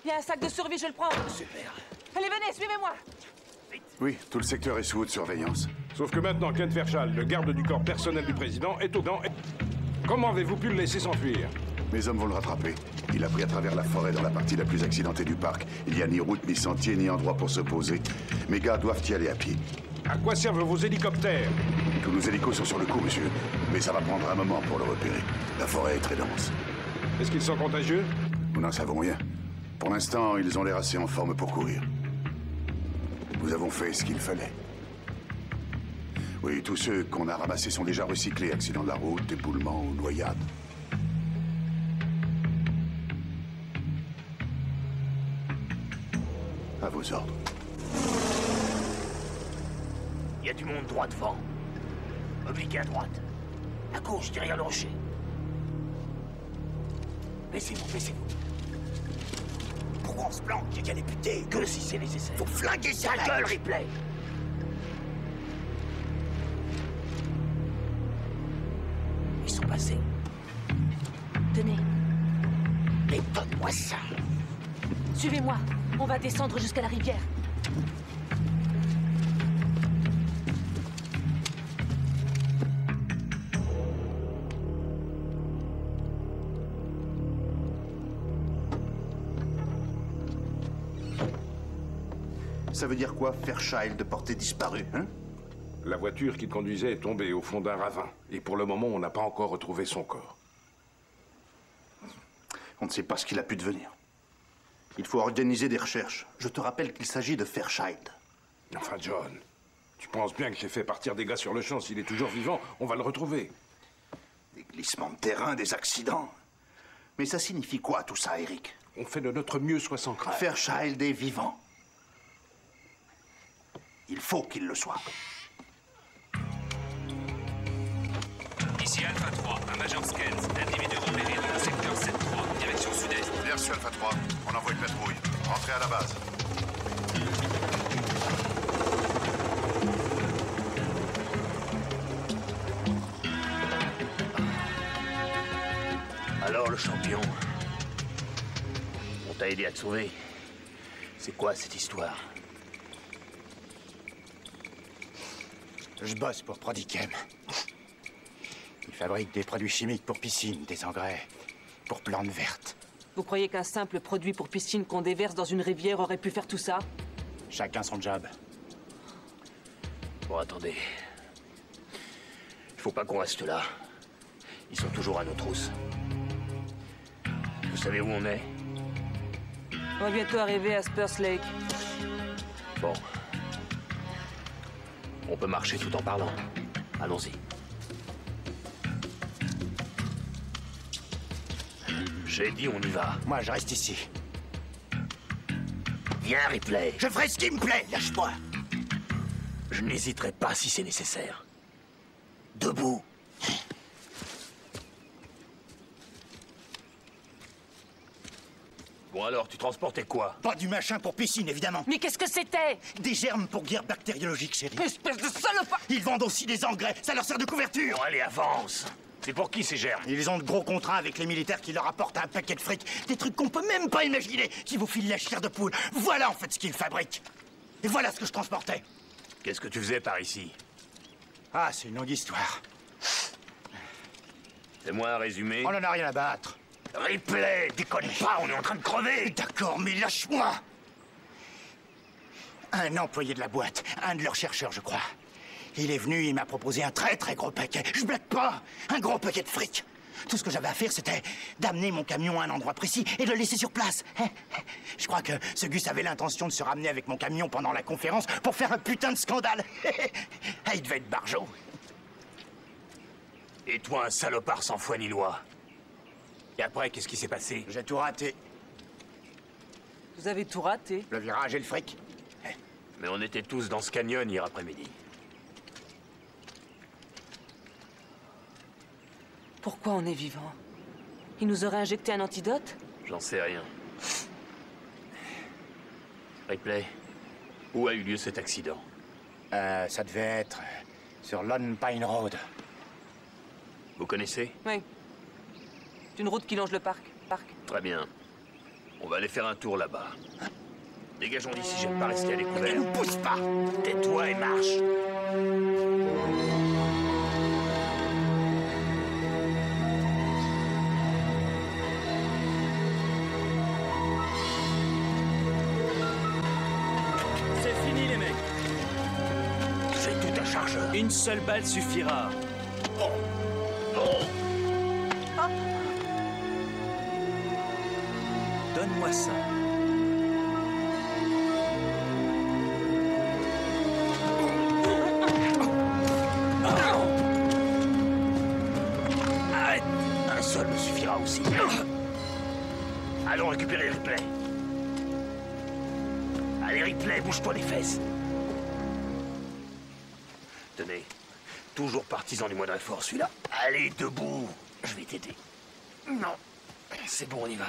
Il y a un sac de survie, je le prends. Super. Allez, venez, suivez-moi. Oui, tout le secteur est sous haute surveillance. Sauf que maintenant, Ken Fairchild, le garde du corps personnel du président, est au dents. Comment avez-vous pu le laisser s'enfuir? Mes hommes vont le rattraper. Il a pris à travers la forêt dans la partie la plus accidentée du parc. Il n'y a ni route, ni sentier, ni endroit pour se poser. Mes gars doivent y aller à pied. À quoi servent vos hélicoptères? Tous nos hélicos sont sur le coup, monsieur. Mais ça va prendre un moment pour le repérer. La forêt est très dense. Est-ce qu'ils sont contagieux? Nous n'en savons rien. Pour l'instant, ils ont l'air assez en forme pour courir. Nous avons fait ce qu'il fallait. Oui, tous ceux qu'on a ramassés sont déjà recyclés. Accident de la route, éboulement ou noyade. À vos ordres. Il y a du monde droit devant. Obliqué à droite. À gauche, derrière le rocher. Baissez-vous, baissez-vous. Pourquoi on se planque? J'ai qu'à les buter, que si c'est nécessaire. Faut flinguer sa gueule, Ripley! Ils sont passés. Tenez. Mais donne-moi ça! Suivez-moi. On va descendre jusqu'à la rivière. Ça veut dire quoi, Fairchild, porté disparu, hein? La voiture qu'il conduisait est tombée au fond d'un ravin. Et pour le moment, on n'a pas encore retrouvé son corps. On ne sait pas ce qu'il a pu devenir. Il faut organiser des recherches. Je te rappelle qu'il s'agit de Fairchild. Enfin, John, tu penses bien que j'ai fait partir des gars sur le champ. S'il est toujours vivant, on va le retrouver. Des glissements de terrain, des accidents. Mais ça signifie quoi, tout ça, Eric? On fait de notre mieux, sois sans crainte. Fairchild est vivant. Il faut qu'il le soit. Ici Alpha 3, un Major Scans, individu repéré dans le secteur 7-3, direction sud-est. Bien reçu, Alpha 3. On envoie une patrouille. Rentrez à la base. Alors, le champion, on t'a aidé à te sauver. C'est quoi cette histoire? Je bosse pour Prodichem. Ils fabriquent des produits chimiques pour piscines, des engrais, pour plantes vertes. Vous croyez qu'un simple produit pour piscine qu'on déverse dans une rivière aurait pu faire tout ça? Chacun son job. Bon, attendez. Il faut pas qu'on reste là. Ils sont toujours à nos trousses. Vous savez où on est? On va bientôt arriver à Spurs Lake. Bon. On peut marcher tout en parlant. Allons-y. J'ai dit on y va. Moi, je reste ici. Viens, Ripley. Je ferai ce qui me plaît, lâche-moi. Je n'hésiterai pas si c'est nécessaire. Debout. Bon alors, tu transportais quoi? Pas du machin pour piscine, évidemment. Mais qu'est-ce que c'était? Des germes pour guerre bactériologique, chérie. Espèce de salopard! Ils vendent aussi des engrais, ça leur sert de couverture. Bon, allez, avance. C'est pour qui ces germes? Ils ont de gros contrats avec les militaires qui leur apportent un paquet de fric. Des trucs qu'on peut même pas imaginer, qui vous filent la chair de poule. Voilà en fait ce qu'ils fabriquent. Et voilà ce que je transportais. Qu'est-ce que tu faisais par ici? Ah, c'est une longue histoire. Fais-moi un résumé. On en a rien à battre. Ripley, déconne pas, on est en train de crever. D'accord, mais lâche-moi. Un employé de la boîte, un de leurs chercheurs, je crois. Il est venu, il m'a proposé un très gros paquet. Je blague pas, un gros paquet de fric. Tout ce que j'avais à faire, c'était d'amener mon camion à un endroit précis et de le laisser sur place. Je crois que ce Gus avait l'intention de se ramener avec mon camion pendant la conférence pour faire un putain de scandale. Il devait être barjot. Et toi, un salopard sans foi ni loi. Et après, qu'est-ce qui s'est passé? J'ai tout raté. Vous avez tout raté? Le virage et le fric. Mais on était tous dans ce canyon hier après-midi. Pourquoi on est vivant? Il nous aurait injecté un antidote? J'en sais rien. Ripley, où a eu lieu cet accident? Ça devait être sur Lone Pine Road. Vous connaissez? Oui. C'est une route qui longe le parc. Très bien. On va aller faire un tour là-bas. Dégageons d'ici, j'aime pas rester à découvert. Ne nous pousse pas! Tais-toi et marche! C'est fini, les mecs. C'est tout un chargeur. Une seule balle suffira. Donne-moi ça. Arrête! Un seul me suffira aussi. Allons récupérer Ripley. Allez, Ripley, bouge-toi les fesses. Tenez, toujours partisan du moindre effort, celui-là. Allez, debout. Je vais t'aider. Non, c'est bon, on y va.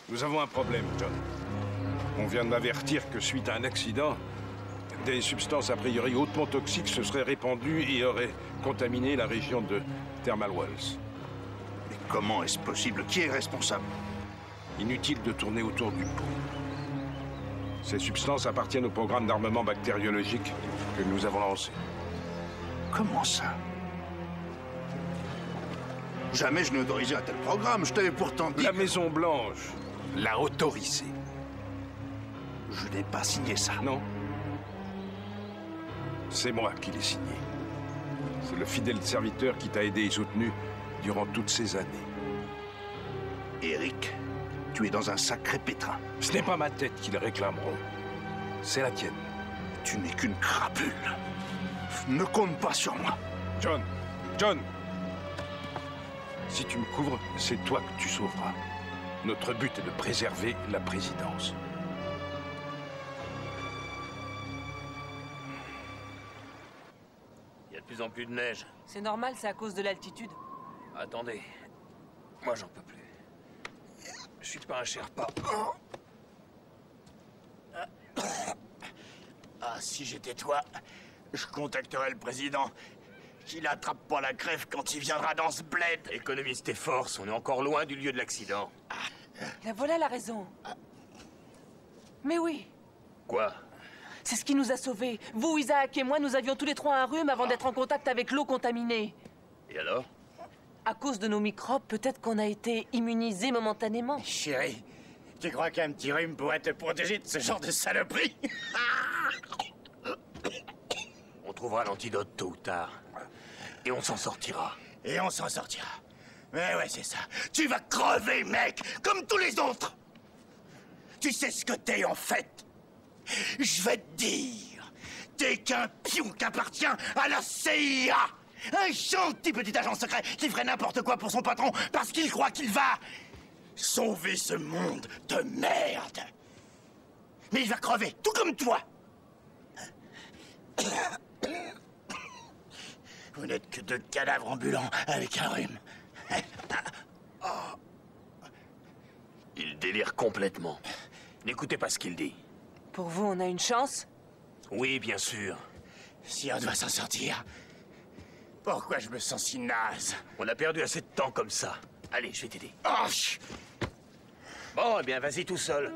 Nous avons un problème, John. On vient de m'avertir que suite à un accident, des substances a priori hautement toxiques se seraient répandues et auraient contaminé la région de Thermal Wells. Mais comment est-ce possible? Qui est responsable? Inutile de tourner autour du pot. Ces substances appartiennent au programme d'armement bactériologique que nous avons lancé. Comment ça? Jamais je n'ai autorisé un tel programme, je t'avais pourtant dit... La Maison-Blanche l'a autorisé. Je n'ai pas signé ça. Non. C'est moi qui l'ai signé. C'est le fidèle serviteur qui t'a aidé et soutenu durant toutes ces années. Eric, tu es dans un sacré pétrin. Ce n'est pas ma tête qu'ils réclameront. C'est la tienne. Tu n'es qu'une crapule. Ne compte pas sur moi. John! Si tu me couvres, c'est toi que tu sauveras. Notre but est de préserver la présidence. Il y a de plus en plus de neige. C'est normal, c'est à cause de l'altitude. Attendez. Moi, j'en peux plus. Je suis pas un Sherpa. Ah, si j'étais toi, je contacterais le président. qu'il attrape pas la crève quand il viendra dans ce bled. Économise tes forces, on est encore loin du lieu de l'accident. Là, voilà la raison. Mais oui, Quoi? c'est ce qui nous a sauvés. Vous, Isaac et moi, nous avions tous les trois un rhume avant d'être en contact avec l'eau contaminée. Et alors? À cause de nos microbes, peut-être qu'on a été immunisés momentanément. Chérie, tu crois qu'un petit rhume pourrait te protéger de ce genre de saloperie? On trouvera l'antidote tôt ou tard. Et on s'en sortira. Et on s'en sortira. Mais ouais, c'est ça. Tu vas crever, mec, comme tous les autres. Tu sais ce que t'es, en fait? Je vais te dire. T'es qu'un pion qui appartient à la CIA. Un gentil petit agent secret qui ferait n'importe quoi pour son patron parce qu'il croit qu'il va sauver ce monde de merde. Mais il va crever, tout comme toi. Vous n'êtes que deux cadavres ambulants avec un rhume. Il délire complètement. N'écoutez pas ce qu'il dit. Pour vous, on a une chance? Oui, bien sûr. Si on doit s'en sortir, pourquoi je me sens si naze? On a perdu assez de temps comme ça. Allez, je vais t'aider. Oh, bon, eh bien, vas-y tout seul.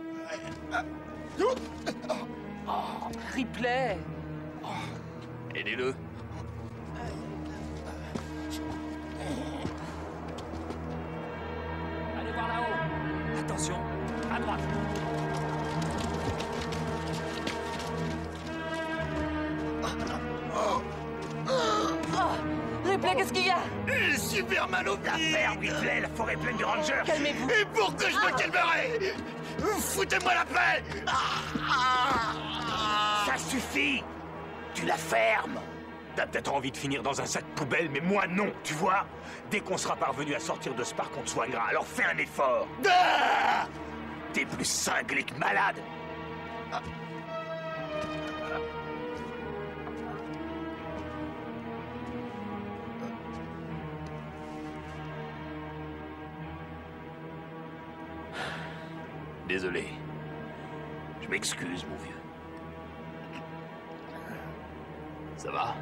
Ripley. Aidez-le. Allez voir là-haut. Attention, à droite. Ripley, qu'est-ce qu'il y a? J'ai super mal au pied. L'affaire, Ripley, la forêt pleine de rangers. Calmez-vous. Et pour que je me calmerai, foutez-moi la paix. Ça suffit. Tu la fermes. T'as peut-être envie de finir dans un sac poubelle, mais moi non, tu vois. Dès qu'on sera parvenu à sortir de ce parc, on te soignera. Alors fais un effort. T'es plus cinglé que malade. Désolé. Je m'excuse, mon vieux. Ça va?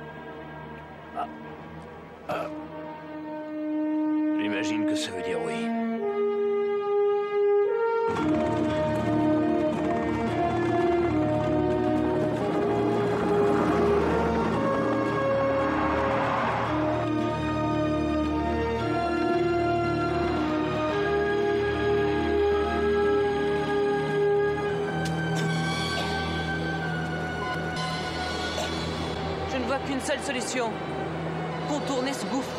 J'imagine que ça veut dire oui. Je ne vois qu'une seule solution. Contourner ce gouffre.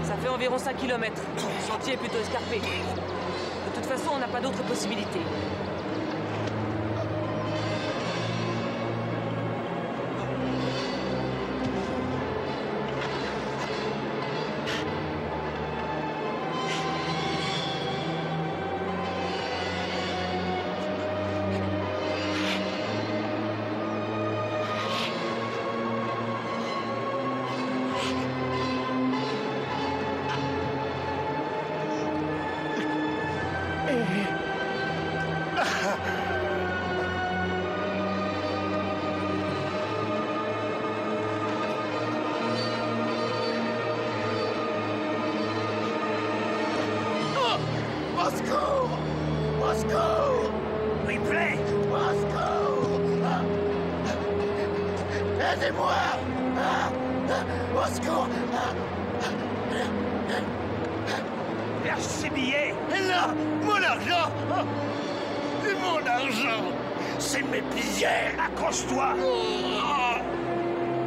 Ça fait environ 5 km. Le sentier est plutôt escarpé. De toute façon, on n'a pas d'autre possibilité. Au secours! Au secours! Ripley! Au secours! Aidez-moi! Au secours! Lâche ses billets! Et là, mon argent! Et mon argent! C'est mes billets! Accroche-toi!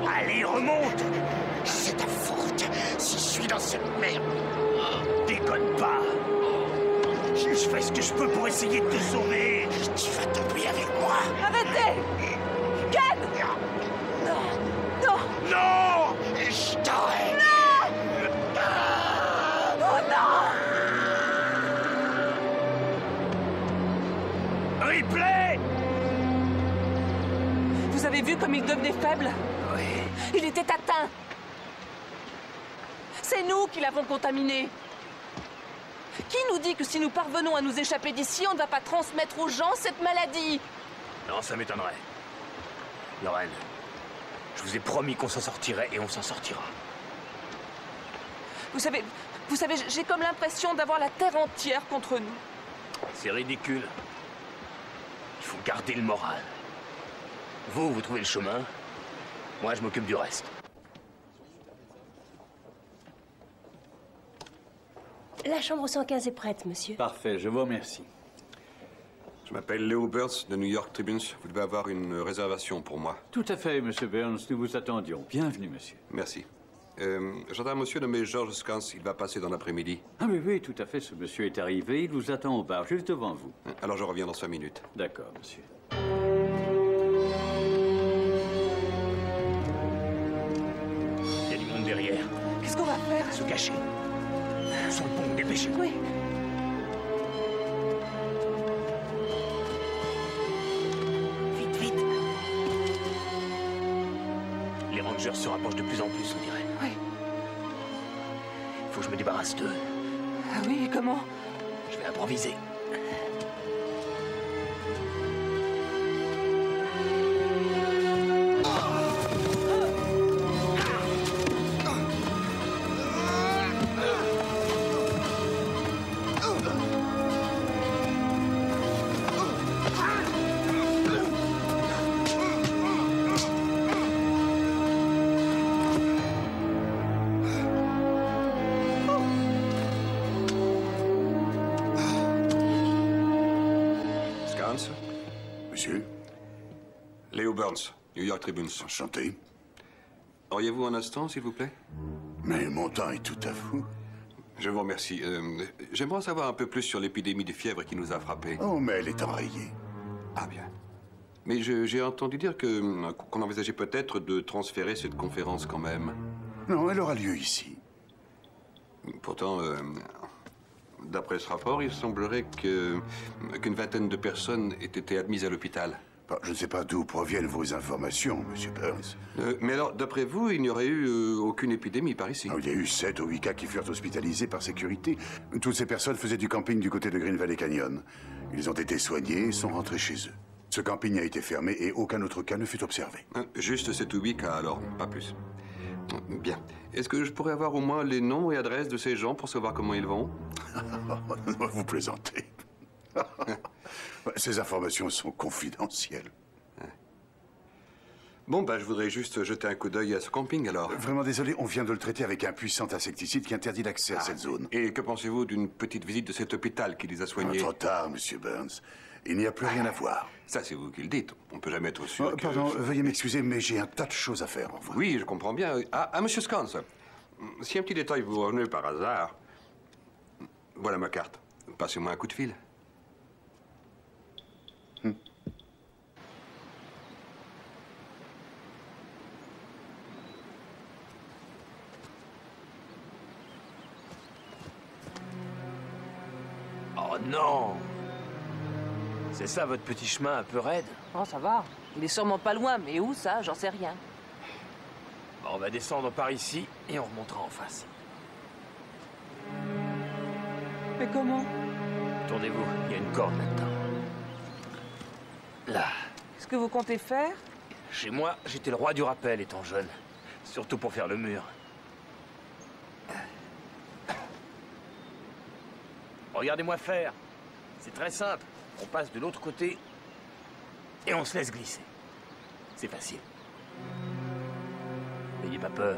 Allez, remonte! C'est ta faute si je suis dans cette merde! Déconne pas! Je fais ce que je peux pour essayer de te sauver! Tu vas tomber avec moi! Arrêtez! Ken! Non! Non! Non! Je t'aurai! Non! Oh non! Ripley! Vous avez vu comme il devenait faible? Oui. Il était atteint! C'est nous qui l'avons contaminé! Qui nous dit que si nous parvenons à nous échapper d'ici, on ne va pas transmettre aux gens cette maladie? Non, ça m'étonnerait. Lorraine, Je vous ai promis qu'on s'en sortirait et on s'en sortira. Vous savez, j'ai comme l'impression d'avoir la terre entière contre nous. C'est ridicule. Il faut garder le moral. Vous trouvez le chemin. Moi, je m'occupe du reste. La chambre 115 est prête, monsieur. Parfait, je vous remercie. Je m'appelle Leo Burns de New York Tribune. Vous devez avoir une réservation pour moi. Tout à fait, monsieur Burns. Nous vous attendions. Bienvenue, monsieur. Merci. J'entends un monsieur nommé George Scans. Il va passer dans l'après-midi. Ah oui, tout à fait. Ce monsieur est arrivé. Il vous attend au bar, juste devant vous. Alors je reviens dans 5 minutes. D'accord, monsieur. Il y a du monde derrière. Qu'est-ce qu'on va faire? Se cacher. Sur le pont, dépêchez-vous. Oui. Vite, vite. Les rangers se rapprochent de plus en plus, on dirait. Oui. Il faut que je me débarrasse d'eux. Ah oui, comment? Je vais improviser. Monsieur? Leo Burns, New York Tribune. Enchanté. Auriez-vous un instant, s'il vous plaît? Mais mon temps est tout à vous. Je vous remercie. J'aimerais savoir un peu plus sur l'épidémie de fièvre qui nous a frappés. Oh, mais elle est enrayée. Ah bien. Mais j'ai entendu dire qu'on envisageait peut-être de transférer cette conférence quand même. Non, elle aura lieu ici. Pourtant, d'après ce rapport, il semblerait qu'une vingtaine de personnes aient été admises à l'hôpital. Je ne sais pas d'où proviennent vos informations, monsieur Burns. Mais alors, d'après vous, il n'y aurait eu aucune épidémie par ici? Il y a eu 7 ou 8 cas qui furent hospitalisés par sécurité. Toutes ces personnes faisaient du camping du côté de Green Valley Canyon. Ils ont été soignés et sont rentrés chez eux. Ce camping a été fermé et aucun autre cas ne fut observé. Juste 7 ou 8 cas alors, pas plus. Bien. Est-ce que je pourrais avoir au moins les noms et adresses de ces gens pour savoir comment ils vont? Vous plaisantez. Ces informations sont confidentielles. Bon, je voudrais juste jeter un coup d'œil à ce camping, alors. Vraiment désolé, on vient de le traiter avec un puissant insecticide qui interdit l'accès à cette zone. Et que pensez-vous d'une petite visite de cet hôpital qui les a soignés? Trop tard, monsieur Burns. Il n'y a plus rien à voir. Ça, c'est vous qui le dites. On ne peut jamais être sûr que... Pardon, veuillez m'excuser, mais j'ai un tas de choses à faire. Au revoir. Oui, je comprends bien. Monsieur Scans, si un petit détail vous revenait par hasard... Voilà ma carte. Passez-moi un coup de fil. Oh non! C'est ça votre petit chemin un peu raide? Oh, ça va. Il est sûrement pas loin, mais où ça? J'en sais rien. On va descendre par ici et on remontera en face. Mais comment? Tournez-vous, il y a une corde là-dedans. Là. Qu'est-ce que vous comptez faire? Chez moi, j'étais le roi du rappel étant jeune. Surtout pour faire le mur. Regardez-moi faire. C'est très simple. On passe de l'autre côté et on se laisse glisser. C'est facile. N'ayez pas peur.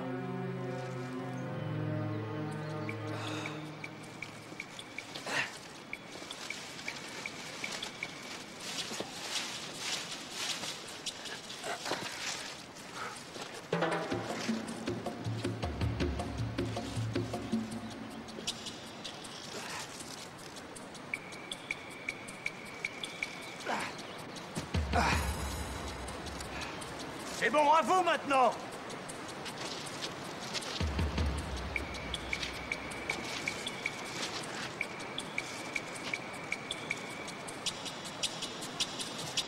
C'est bon, à vous maintenant!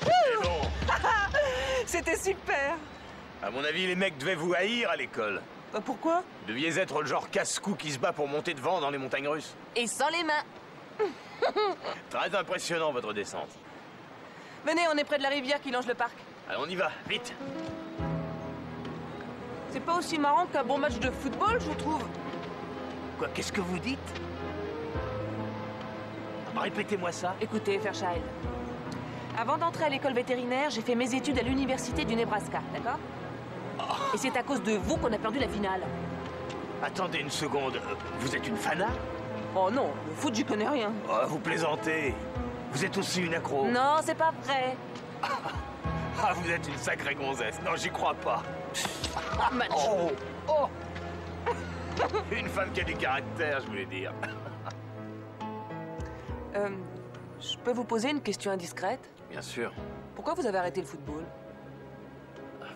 C'est bon! C'était super! À mon avis, les mecs devaient vous haïr à l'école. Pourquoi? Vous deviez être le genre casse-cou qui se bat pour monter devant dans les montagnes russes. Et sans les mains. Très impressionnant, votre descente. Venez, on est près de la rivière qui longe le parc. Allez, on y va, vite! C'est pas aussi marrant qu'un bon match de football, je trouve. Quoi, qu'est-ce que vous dites? Répétez-moi ça. Écoutez, Fairchild. Avant d'entrer à l'école vétérinaire, j'ai fait mes études à l'université du Nebraska, d'accord? Et c'est à cause de vous qu'on a perdu la finale. Attendez une seconde, vous êtes une fana? Oh non, le foot, j'y connais rien. Oh, vous plaisantez. Vous êtes aussi une accro. Non, c'est pas vrai. Ah, vous êtes une sacrée gonzesse. Non, j'y crois pas. Match. Oh, oh. Une femme qui a du caractère, je voulais dire. Je peux vous poser une question indiscrète? Bien sûr. Pourquoi vous avez arrêté le football?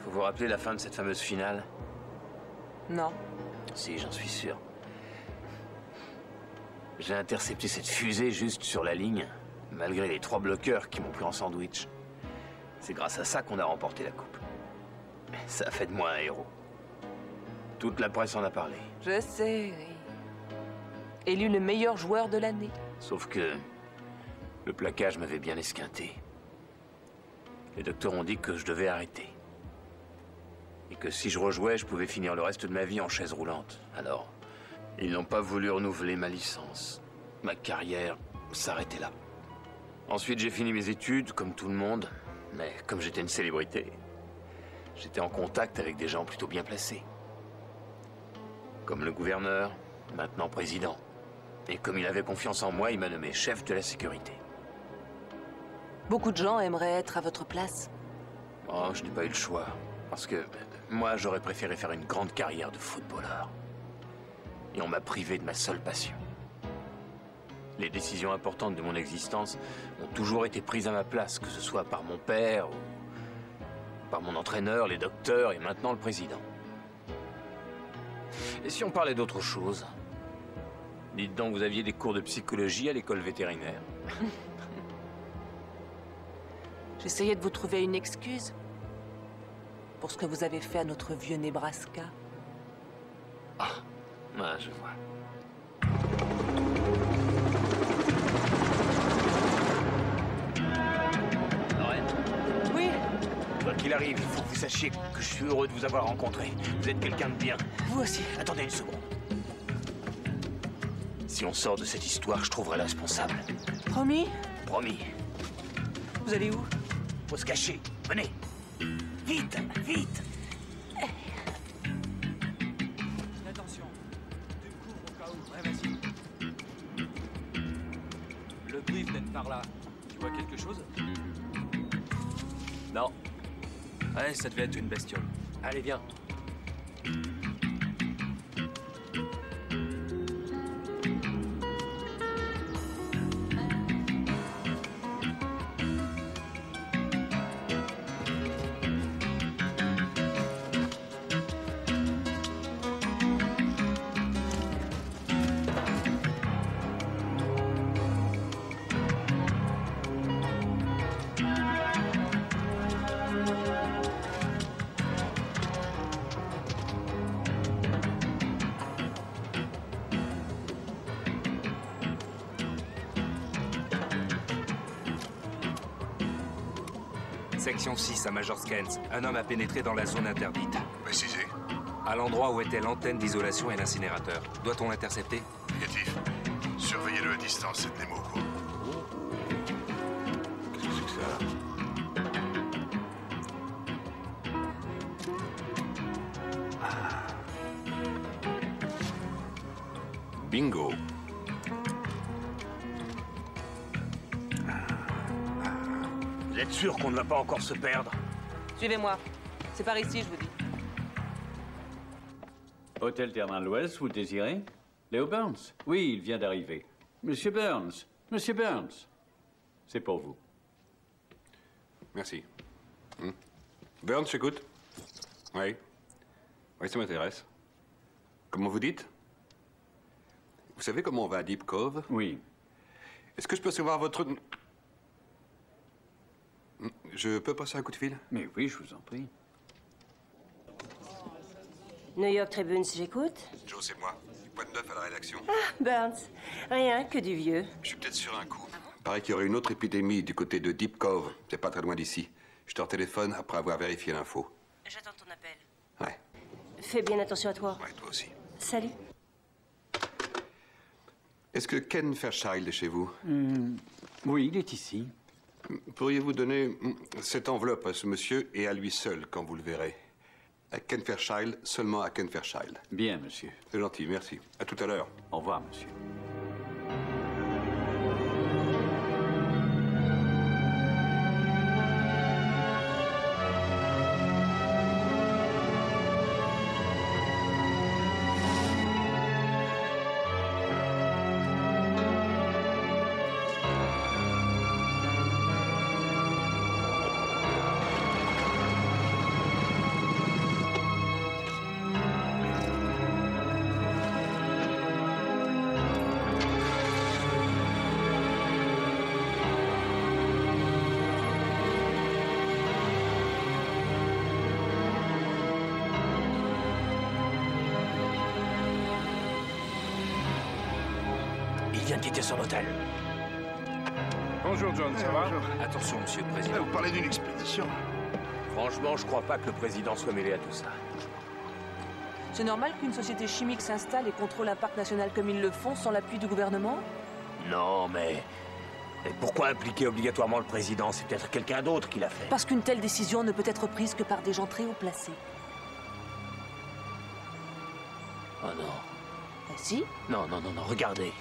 Vous vous rappelez la fin de cette fameuse finale? Non. Si, j'en suis sûr. J'ai intercepté cette fusée juste sur la ligne, malgré les 3 bloqueurs qui m'ont pris en sandwich. C'est grâce à ça qu'on a remporté la coupe. Ça a fait de moi un héros. Toute la presse en a parlé. Je sais, oui. Élu le meilleur joueur de l'année. Sauf que le plaquage m'avait bien esquinté. Les docteurs ont dit que je devais arrêter. Et que si je rejouais, je pouvais finir le reste de ma vie en chaise roulante. Alors, ils n'ont pas voulu renouveler ma licence. Ma carrière s'arrêtait là. Ensuite, j'ai fini mes études, comme tout le monde. Mais comme j'étais une célébrité, j'étais en contact avec des gens plutôt bien placés. Comme le gouverneur, maintenant président. Et comme il avait confiance en moi, il m'a nommé chef de la sécurité. Beaucoup de gens aimeraient être à votre place. Oh, je n'ai pas eu le choix. Parce que moi, j'aurais préféré faire une grande carrière de footballeur. Et on m'a privé de ma seule passion. Les décisions importantes de mon existence ont toujours été prises à ma place, que ce soit par mon père ou par mon entraîneur, les docteurs et maintenant le président. Et si on parlait d'autre chose? Dites donc, vous aviez des cours de psychologie à l'école vétérinaire? J'essayais de vous trouver une excuse pour ce que vous avez fait à notre vieux Nebraska. Ah, je vois. Lorraine? Oui? Quoi qu'il arrive, il faut que vous sachiez que je suis heureux de vous avoir rencontré. Vous êtes quelqu'un de bien. Vous aussi. Attendez une seconde. Si on sort de cette histoire, je trouverai le responsable. Promis? Promis. Vous allez où? Faut se cacher. Venez. Vite, vite. Attention. Tu me couvres au cas où. Ouais, vas-y. Le brief d'être par là. Tu vois quelque chose? Non. Ouais, ça devait être une bestiole. Allez, viens. Section 6 à Major Scans. Un homme a pénétré dans la zone interdite. Précisez. À l'endroit où était l'antenne d'isolation et l'incinérateur. Doit-on l'intercepter? Négatif. Surveillez-le à distance, cette Nemo, quoi. Qu'est-ce que c'est que ça? Bingo. Vous êtes sûr qu'on ne va pas encore se perdre? Suivez-moi. C'est par ici, je vous dis. Hôtel Thermal Ouest, vous désirez? Léo Burns? Oui, il vient d'arriver. Monsieur Burns. Monsieur Burns. C'est pour vous. Merci. Burns, j'écoute. Oui. Oui, ça m'intéresse. Comment vous dites? Vous savez comment on va à Deep Cove? Oui. Est-ce que je peux savoir votre... Je peux passer un coup de fil? Mais oui, je vous en prie. New York Tribune, j'écoute. Joe, c'est moi. Quoi de neuf à la rédaction? Ah, Burns. Rien que du vieux. Je suis peut-être sur un coup. Paraît qu'il y aurait une autre épidémie du côté de Deep Cove. C'est pas très loin d'ici. Je te téléphone après avoir vérifié l'info. J'attends ton appel. Ouais. Fais bien attention à toi. Ouais, toi aussi. Salut. Est-ce que Ken Fairchild est chez vous? Oui, il est ici. Pourriez-vous donner cette enveloppe à ce monsieur et à lui seul quand vous le verrez? À Ken Fairchild, seulement à Ken Fairchild. Bien, monsieur. C'est gentil, merci. À tout à l'heure. Au revoir, monsieur. Il vient de quitter son hôtel. Bonjour, John, ça va? Attention, monsieur le président. Vous parlez d'une expédition. Franchement, je crois pas que le président soit mêlé à tout ça. C'est normal qu'une société chimique s'installe et contrôle un parc national comme ils le font sans l'appui du gouvernement? Non, mais pourquoi impliquer obligatoirement le président? C'est peut-être quelqu'un d'autre qui l'a fait. Parce qu'une telle décision ne peut être prise que par des gens très haut placés. Oh non. Si? Non, non, non, non, regardez.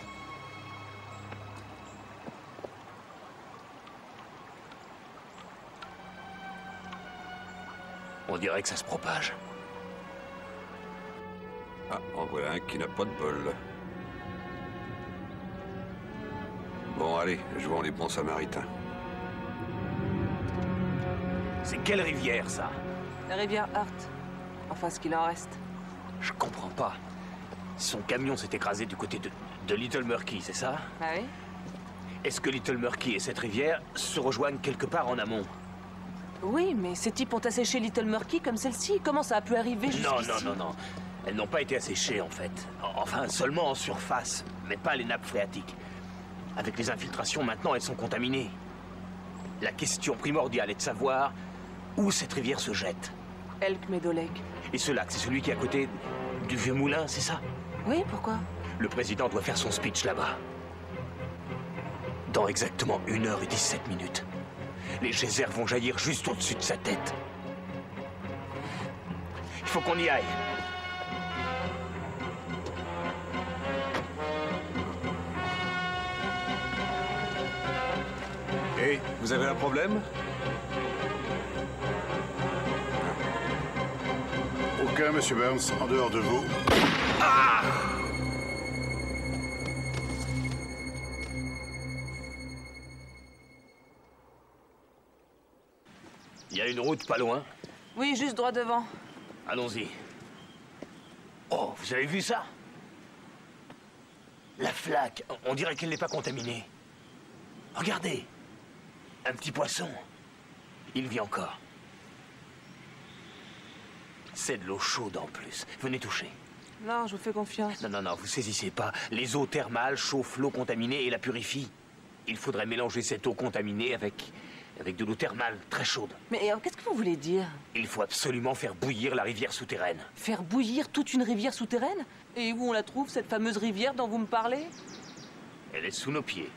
On dirait que ça se propage. Ah, en voilà un qui n'a pas de bol. Bon, allez, jouons les bons samaritains. C'est quelle rivière, ça? La rivière Hart. Enfin, ce qu'il en reste. Je comprends pas. Son camion s'est écrasé du côté de Little Murky, c'est ça? Ah oui? Est-ce que Little Murky et cette rivière se rejoignent quelque part en amont? Oui, mais ces types ont asséché Little Murky comme celle-ci. Comment ça a pu arriver jusqu'ici? Non, non, non, non. Elles n'ont pas été asséchées, en fait. Enfin, seulement en surface, mais pas les nappes phréatiques. Avec les infiltrations, maintenant, elles sont contaminées. La question primordiale est de savoir où cette rivière se jette. Elk Meadow Lake. Et ce lac, c'est celui qui est à côté du vieux moulin, c'est ça? Oui, pourquoi? Le président doit faire son speech là-bas. Dans exactement 1h17. Les geysers vont jaillir juste au-dessus de sa tête. Il faut qu'on y aille. Hé, vous avez un problème? Aucun, monsieur Burns, en dehors de vous. Ah! Il y a une route pas loin. Oui, juste droit devant. Allons-y. Oh, vous avez vu ça? La flaque, on dirait qu'elle n'est pas contaminée. Regardez. Un petit poisson. Il vit encore. C'est de l'eau chaude en plus. Venez toucher. Non, je vous fais confiance. Non, non, non, vous saisissez pas. Les eaux thermales chauffent l'eau contaminée et la purifient. Il faudrait mélanger cette eau contaminée avec de l'eau thermale très chaude. Mais qu'est-ce que vous voulez dire? Il faut absolument faire bouillir la rivière souterraine. Faire bouillir toute une rivière souterraine? Et où on la trouve, cette fameuse rivière dont vous me parlez? Elle est sous nos pieds.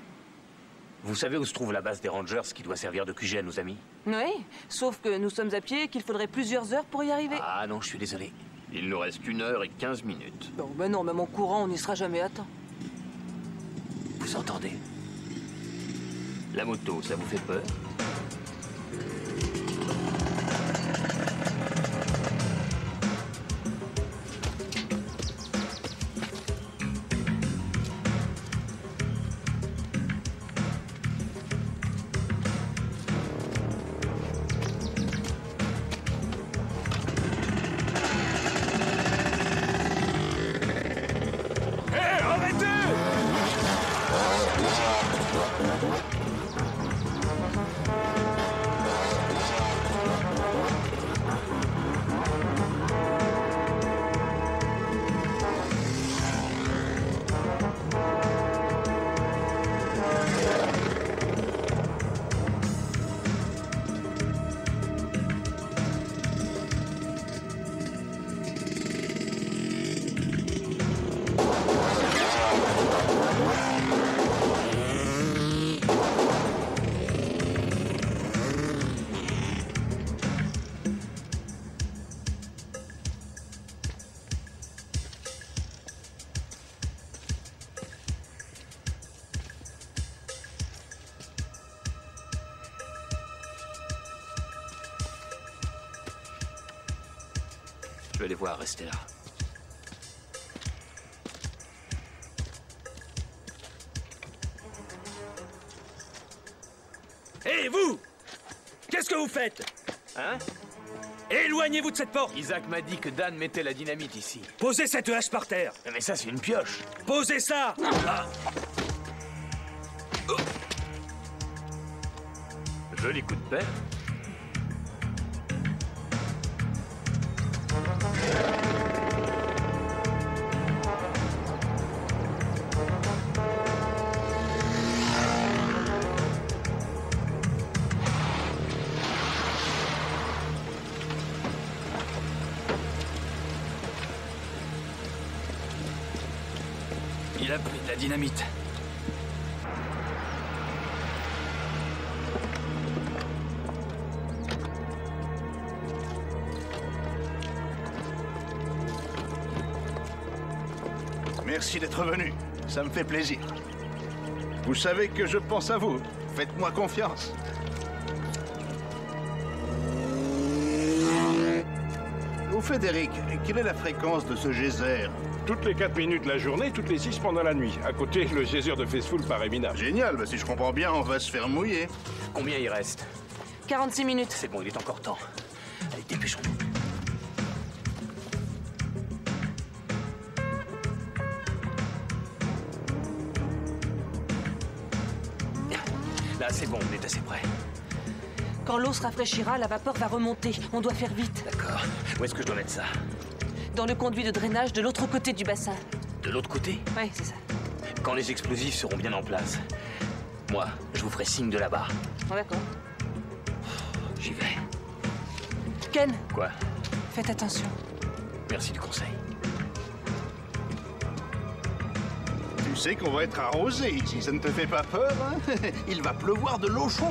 Vous savez où se trouve la base des Rangers qui doit servir de QG à nos amis? Oui, sauf que nous sommes à pied et qu'il faudrait plusieurs heures pour y arriver. Ah non, je suis désolé. Il nous reste 1h15. Bon, ben non, même en courant, on n'y sera jamais à temps. Vous entendez? La moto, ça vous fait peur? Je vais les voir, rester là. Hé, vous! Qu'est-ce que vous faites? Hein? Éloignez-vous de cette porte! Isaac m'a dit que Dan mettait la dynamite ici. Posez cette hache par terre! Mais ça, c'est une pioche. Posez ça! Ah. Joli coup de paix. Il a pris de la dynamite. Merci d'être venu. Ça me fait plaisir. Vous savez que je pense à vous. Faites-moi confiance. Au fait, Eric, quelle est la fréquence de ce geyser? Toutes les 4 minutes de la journée, toutes les 6 pendant la nuit. À côté, le geyser de Faithful paraît minable. Génial, bah si je comprends bien, on va se faire mouiller. Combien il reste? 46 minutes. C'est bon, il est encore temps. Allez, dépêchons-nous. Là, c'est bon, on est assez près. Quand l'eau se rafraîchira, la vapeur va remonter. On doit faire vite. D'accord. Où est-ce que je dois mettre ça? Dans le conduit de drainage de l'autre côté du bassin. De l'autre côté? Oui, c'est ça. Quand les explosifs seront bien en place, moi, je vous ferai signe de là-bas. Oh, d'accord. J'y vais. Ken! Quoi? Faites attention. Merci du conseil. Tu sais qu'on va être arrosé ici, ça ne te fait pas peur, hein? Il va pleuvoir de l'eau chaude.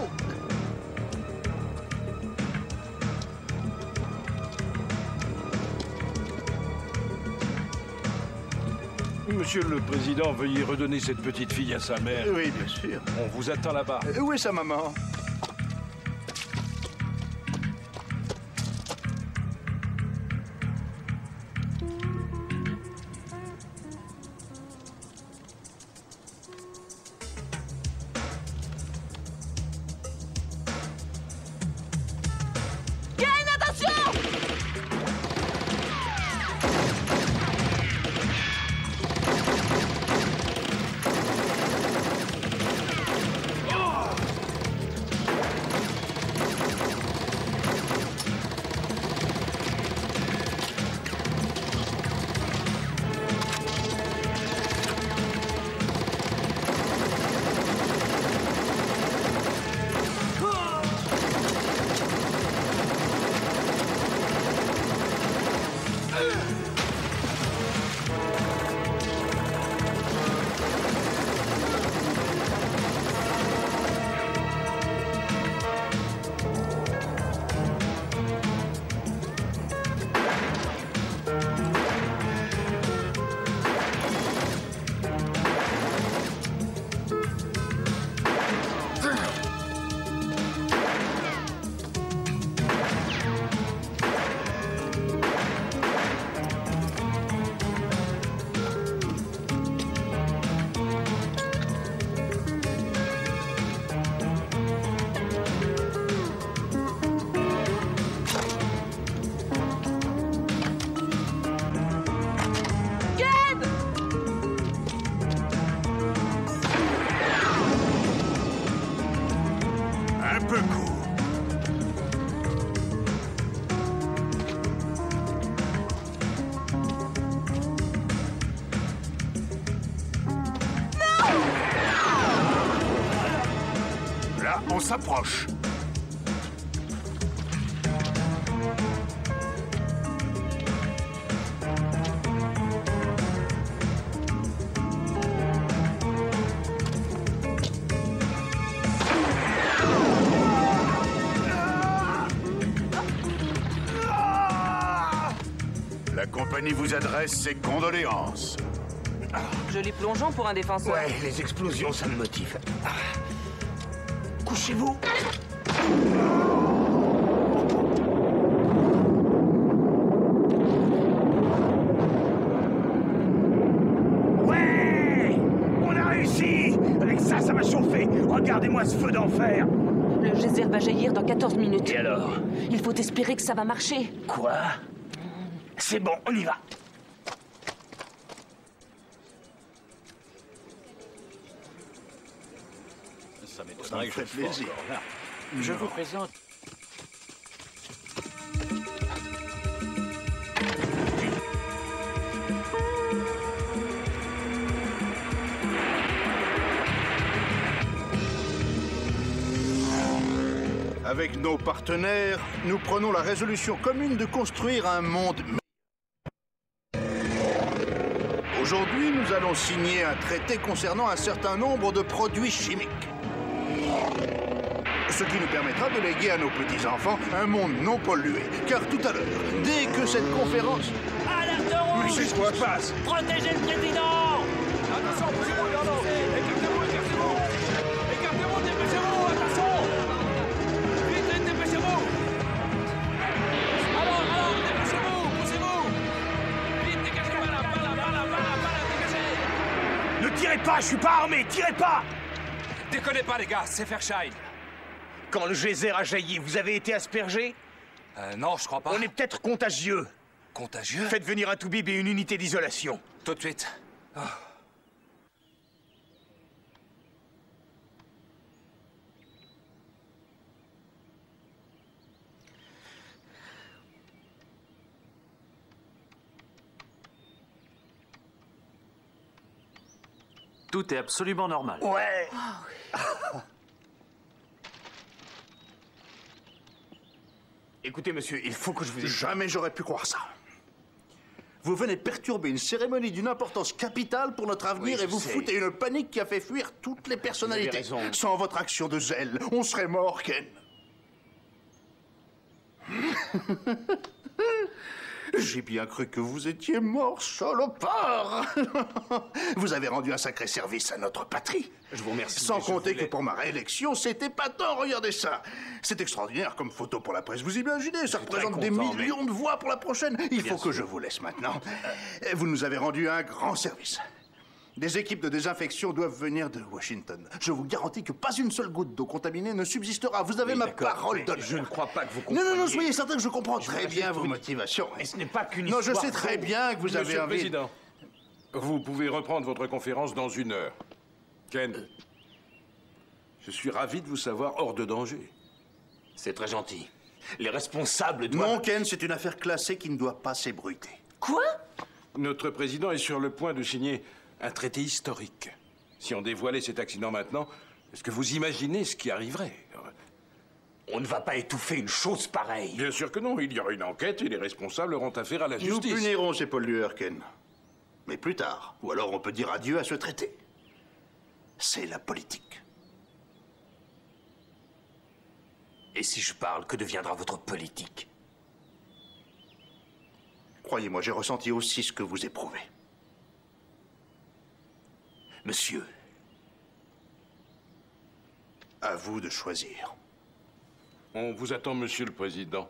Monsieur le Président, veuillez redonner cette petite fille à sa mère. Oui, bien sûr. On vous attend là-bas. Où est sa maman? On s'approche. La compagnie vous adresse ses condoléances. Joli plongeon pour un défenseur. Ouais, les explosions, ça me motive. Couchez-vous. ça m'a chauffé. Regardez-moi ce feu d'enfer. Le geyser va jaillir dans 14 minutes. Et alors? Il faut espérer que ça va marcher. Quoi? C'est bon, on y va. Ça Ça me fait plaisir. Je vous présente... Avec nos partenaires, nous prenons la résolution commune de construire un monde meilleur. Aujourd'hui, nous allons signer un traité concernant un certain nombre de produits chimiques. Ce qui nous permettra de léguer à nos petits-enfants un monde non pollué. Car tout à l'heure, dès que cette conférence... Alerte rouge! Mais c'est quoi qui se passe? Protégez le président! Attention, poussez-vous, Gordon! Écartez-vous, écartez-vous! Écartez-vous, dépêchez-vous, attention! Vite, vite, dépêchez-vous! Alors, dépêchez-vous, poussez-vous! Vite, dégagez, par là, dégagez! Ne tirez pas, je suis pas armé, tirez pas! Déconnez pas, les gars, c'est Fairchild. Quand le geyser a jailli, vous avez été aspergé? Non, je crois pas. On est peut-être contagieux. Contagieux? Faites venir un toubib et une unité d'isolation. Tout de suite. Oh. Tout est absolument normal. Ouais. Écoutez, monsieur, il faut que je vous... Jamais j'aurais pu croire ça. Vous venez perturber une cérémonie d'une importance capitale pour notre avenir Oui, et vous sais. foutez une panique qui a fait fuir toutes les personnalités. Vous avez raison. Sans votre action de zèle, on serait mort, Ken. J'ai bien cru que vous étiez mort, salopard. Vous avez rendu un sacré service à notre patrie. Je vous remercie. Sans compter que pour ma réélection, c'était pas tant. Regardez ça. C'est extraordinaire comme photo pour la presse. Vous imaginez, ça représente des millions de voix pour la prochaine. Il faut que je vous laisse maintenant. Vous nous avez rendu un grand service. Des équipes de désinfection doivent venir de Washington. Je vous garantis que pas une seule goutte d'eau contaminée ne subsistera. Vous avez ma parole d'honneur. Je ne crois pas que vous compreniez. Non, soyez certain que je comprends très bien vos motivations. Et ce n'est pas qu'une Non, histoire... je sais très bien que vous avez Monsieur le envie... Président, vous pouvez reprendre votre conférence dans 1 heure. Ken, je suis ravi de vous savoir hors de danger. C'est très gentil. Les responsables doivent... Non, Ken, c'est une affaire classée qui ne doit pas s'ébruiter. Quoi? Notre président est sur le point de signer un traité historique. Si on dévoilait cet accident maintenant, est-ce que vous imaginez ce qui arriverait? On ne va pas étouffer une chose pareille. Bien sûr que non. Il y aura une enquête et les responsables auront affaire à la Nous justice. punirons ces pollueurs, Ken. Mais plus tard. Ou alors on peut dire adieu à ce traité. C'est la politique. Et si je parle, que deviendra votre politique? Croyez-moi, j'ai ressenti aussi ce que vous éprouvez. Monsieur. À vous de choisir. On vous attend, Monsieur le Président.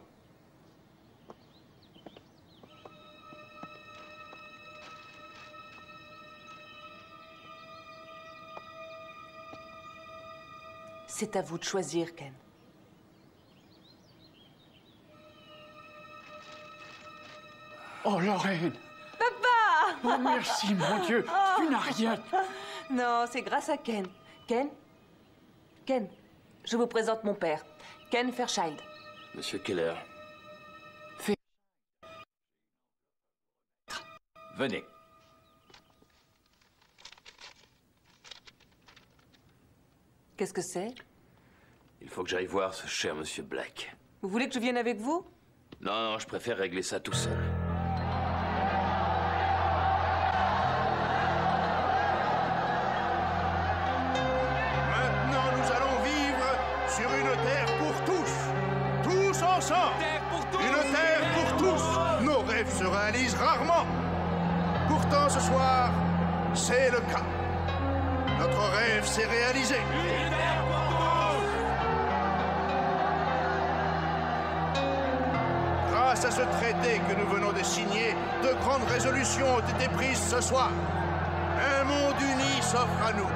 C'est à vous de choisir, Ken. Oh, Lorraine! Papa! Oh, merci, mon Dieu! Tu n'as rien! Non, c'est grâce à Ken. Ken? Ken, je vous présente mon père, Ken Fairchild. Monsieur Keller. Venez. Qu'est-ce que c'est? Il faut que j'aille voir ce cher Monsieur Black. Vous voulez que je vienne avec vous? Non, je préfère régler ça tout seul. Maintenant, nous allons vivre sur une terre pour tous. Tous ensemble. Une terre pour tous. Nos rêves se réalisent rarement. Pourtant, ce soir, c'est le cas. Notre rêve s'est réalisé. Une terre pour tous. Grâce à ce traité que nous venons de signer, de grandes résolutions ont été prises ce soir. Un monde uni s'offre à nous.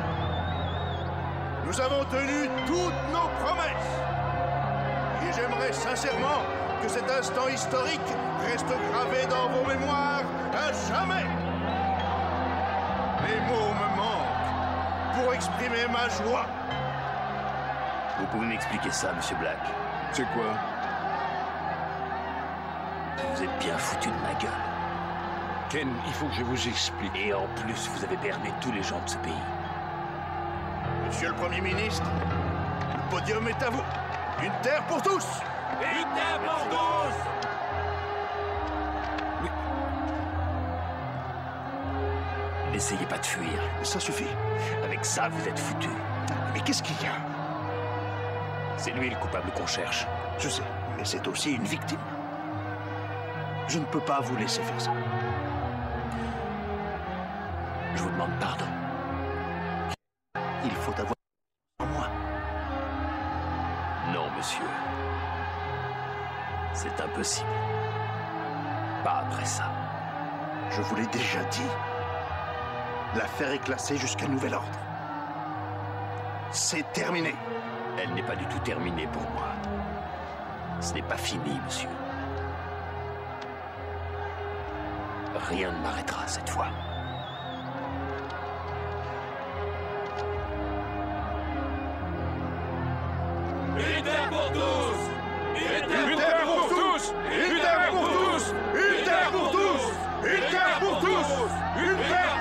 Nous avons tenu toutes nos promesses. Et j'aimerais sincèrement que cet instant historique reste gravé dans vos mémoires à jamais. Les mots me manquent pour exprimer ma joie. Vous pouvez m'expliquer ça, Monsieur Black? C'est quoi? Vous êtes bien foutu de ma gueule. Ken, il faut que je vous explique. Et en plus, vous avez berné tous les gens de ce pays. Monsieur le Premier ministre, le podium est à vous. Une terre pour tous! Une terre pour tous! N'essayez pas de fuir. Ça suffit. Avec ça, vous êtes foutu. Mais qu'est-ce qu'il y a? C'est lui le coupable qu'on cherche. Je sais, mais c'est aussi une victime. Je ne peux pas vous laisser faire ça. Je vous demande pardon. Il faut avoir en moi. Non, monsieur. C'est impossible. Pas après ça. Je vous l'ai déjà dit. L'affaire est classée jusqu'à nouvel ordre. C'est terminé. Elle n'est pas du tout terminée pour moi. Ce n'est pas fini, monsieur. Rien ne m'arrêtera cette fois. Une terre pour tous! Une terre pour tous! Une terre pour tous! Une terre pour tous! Une terre pour tous! Une terre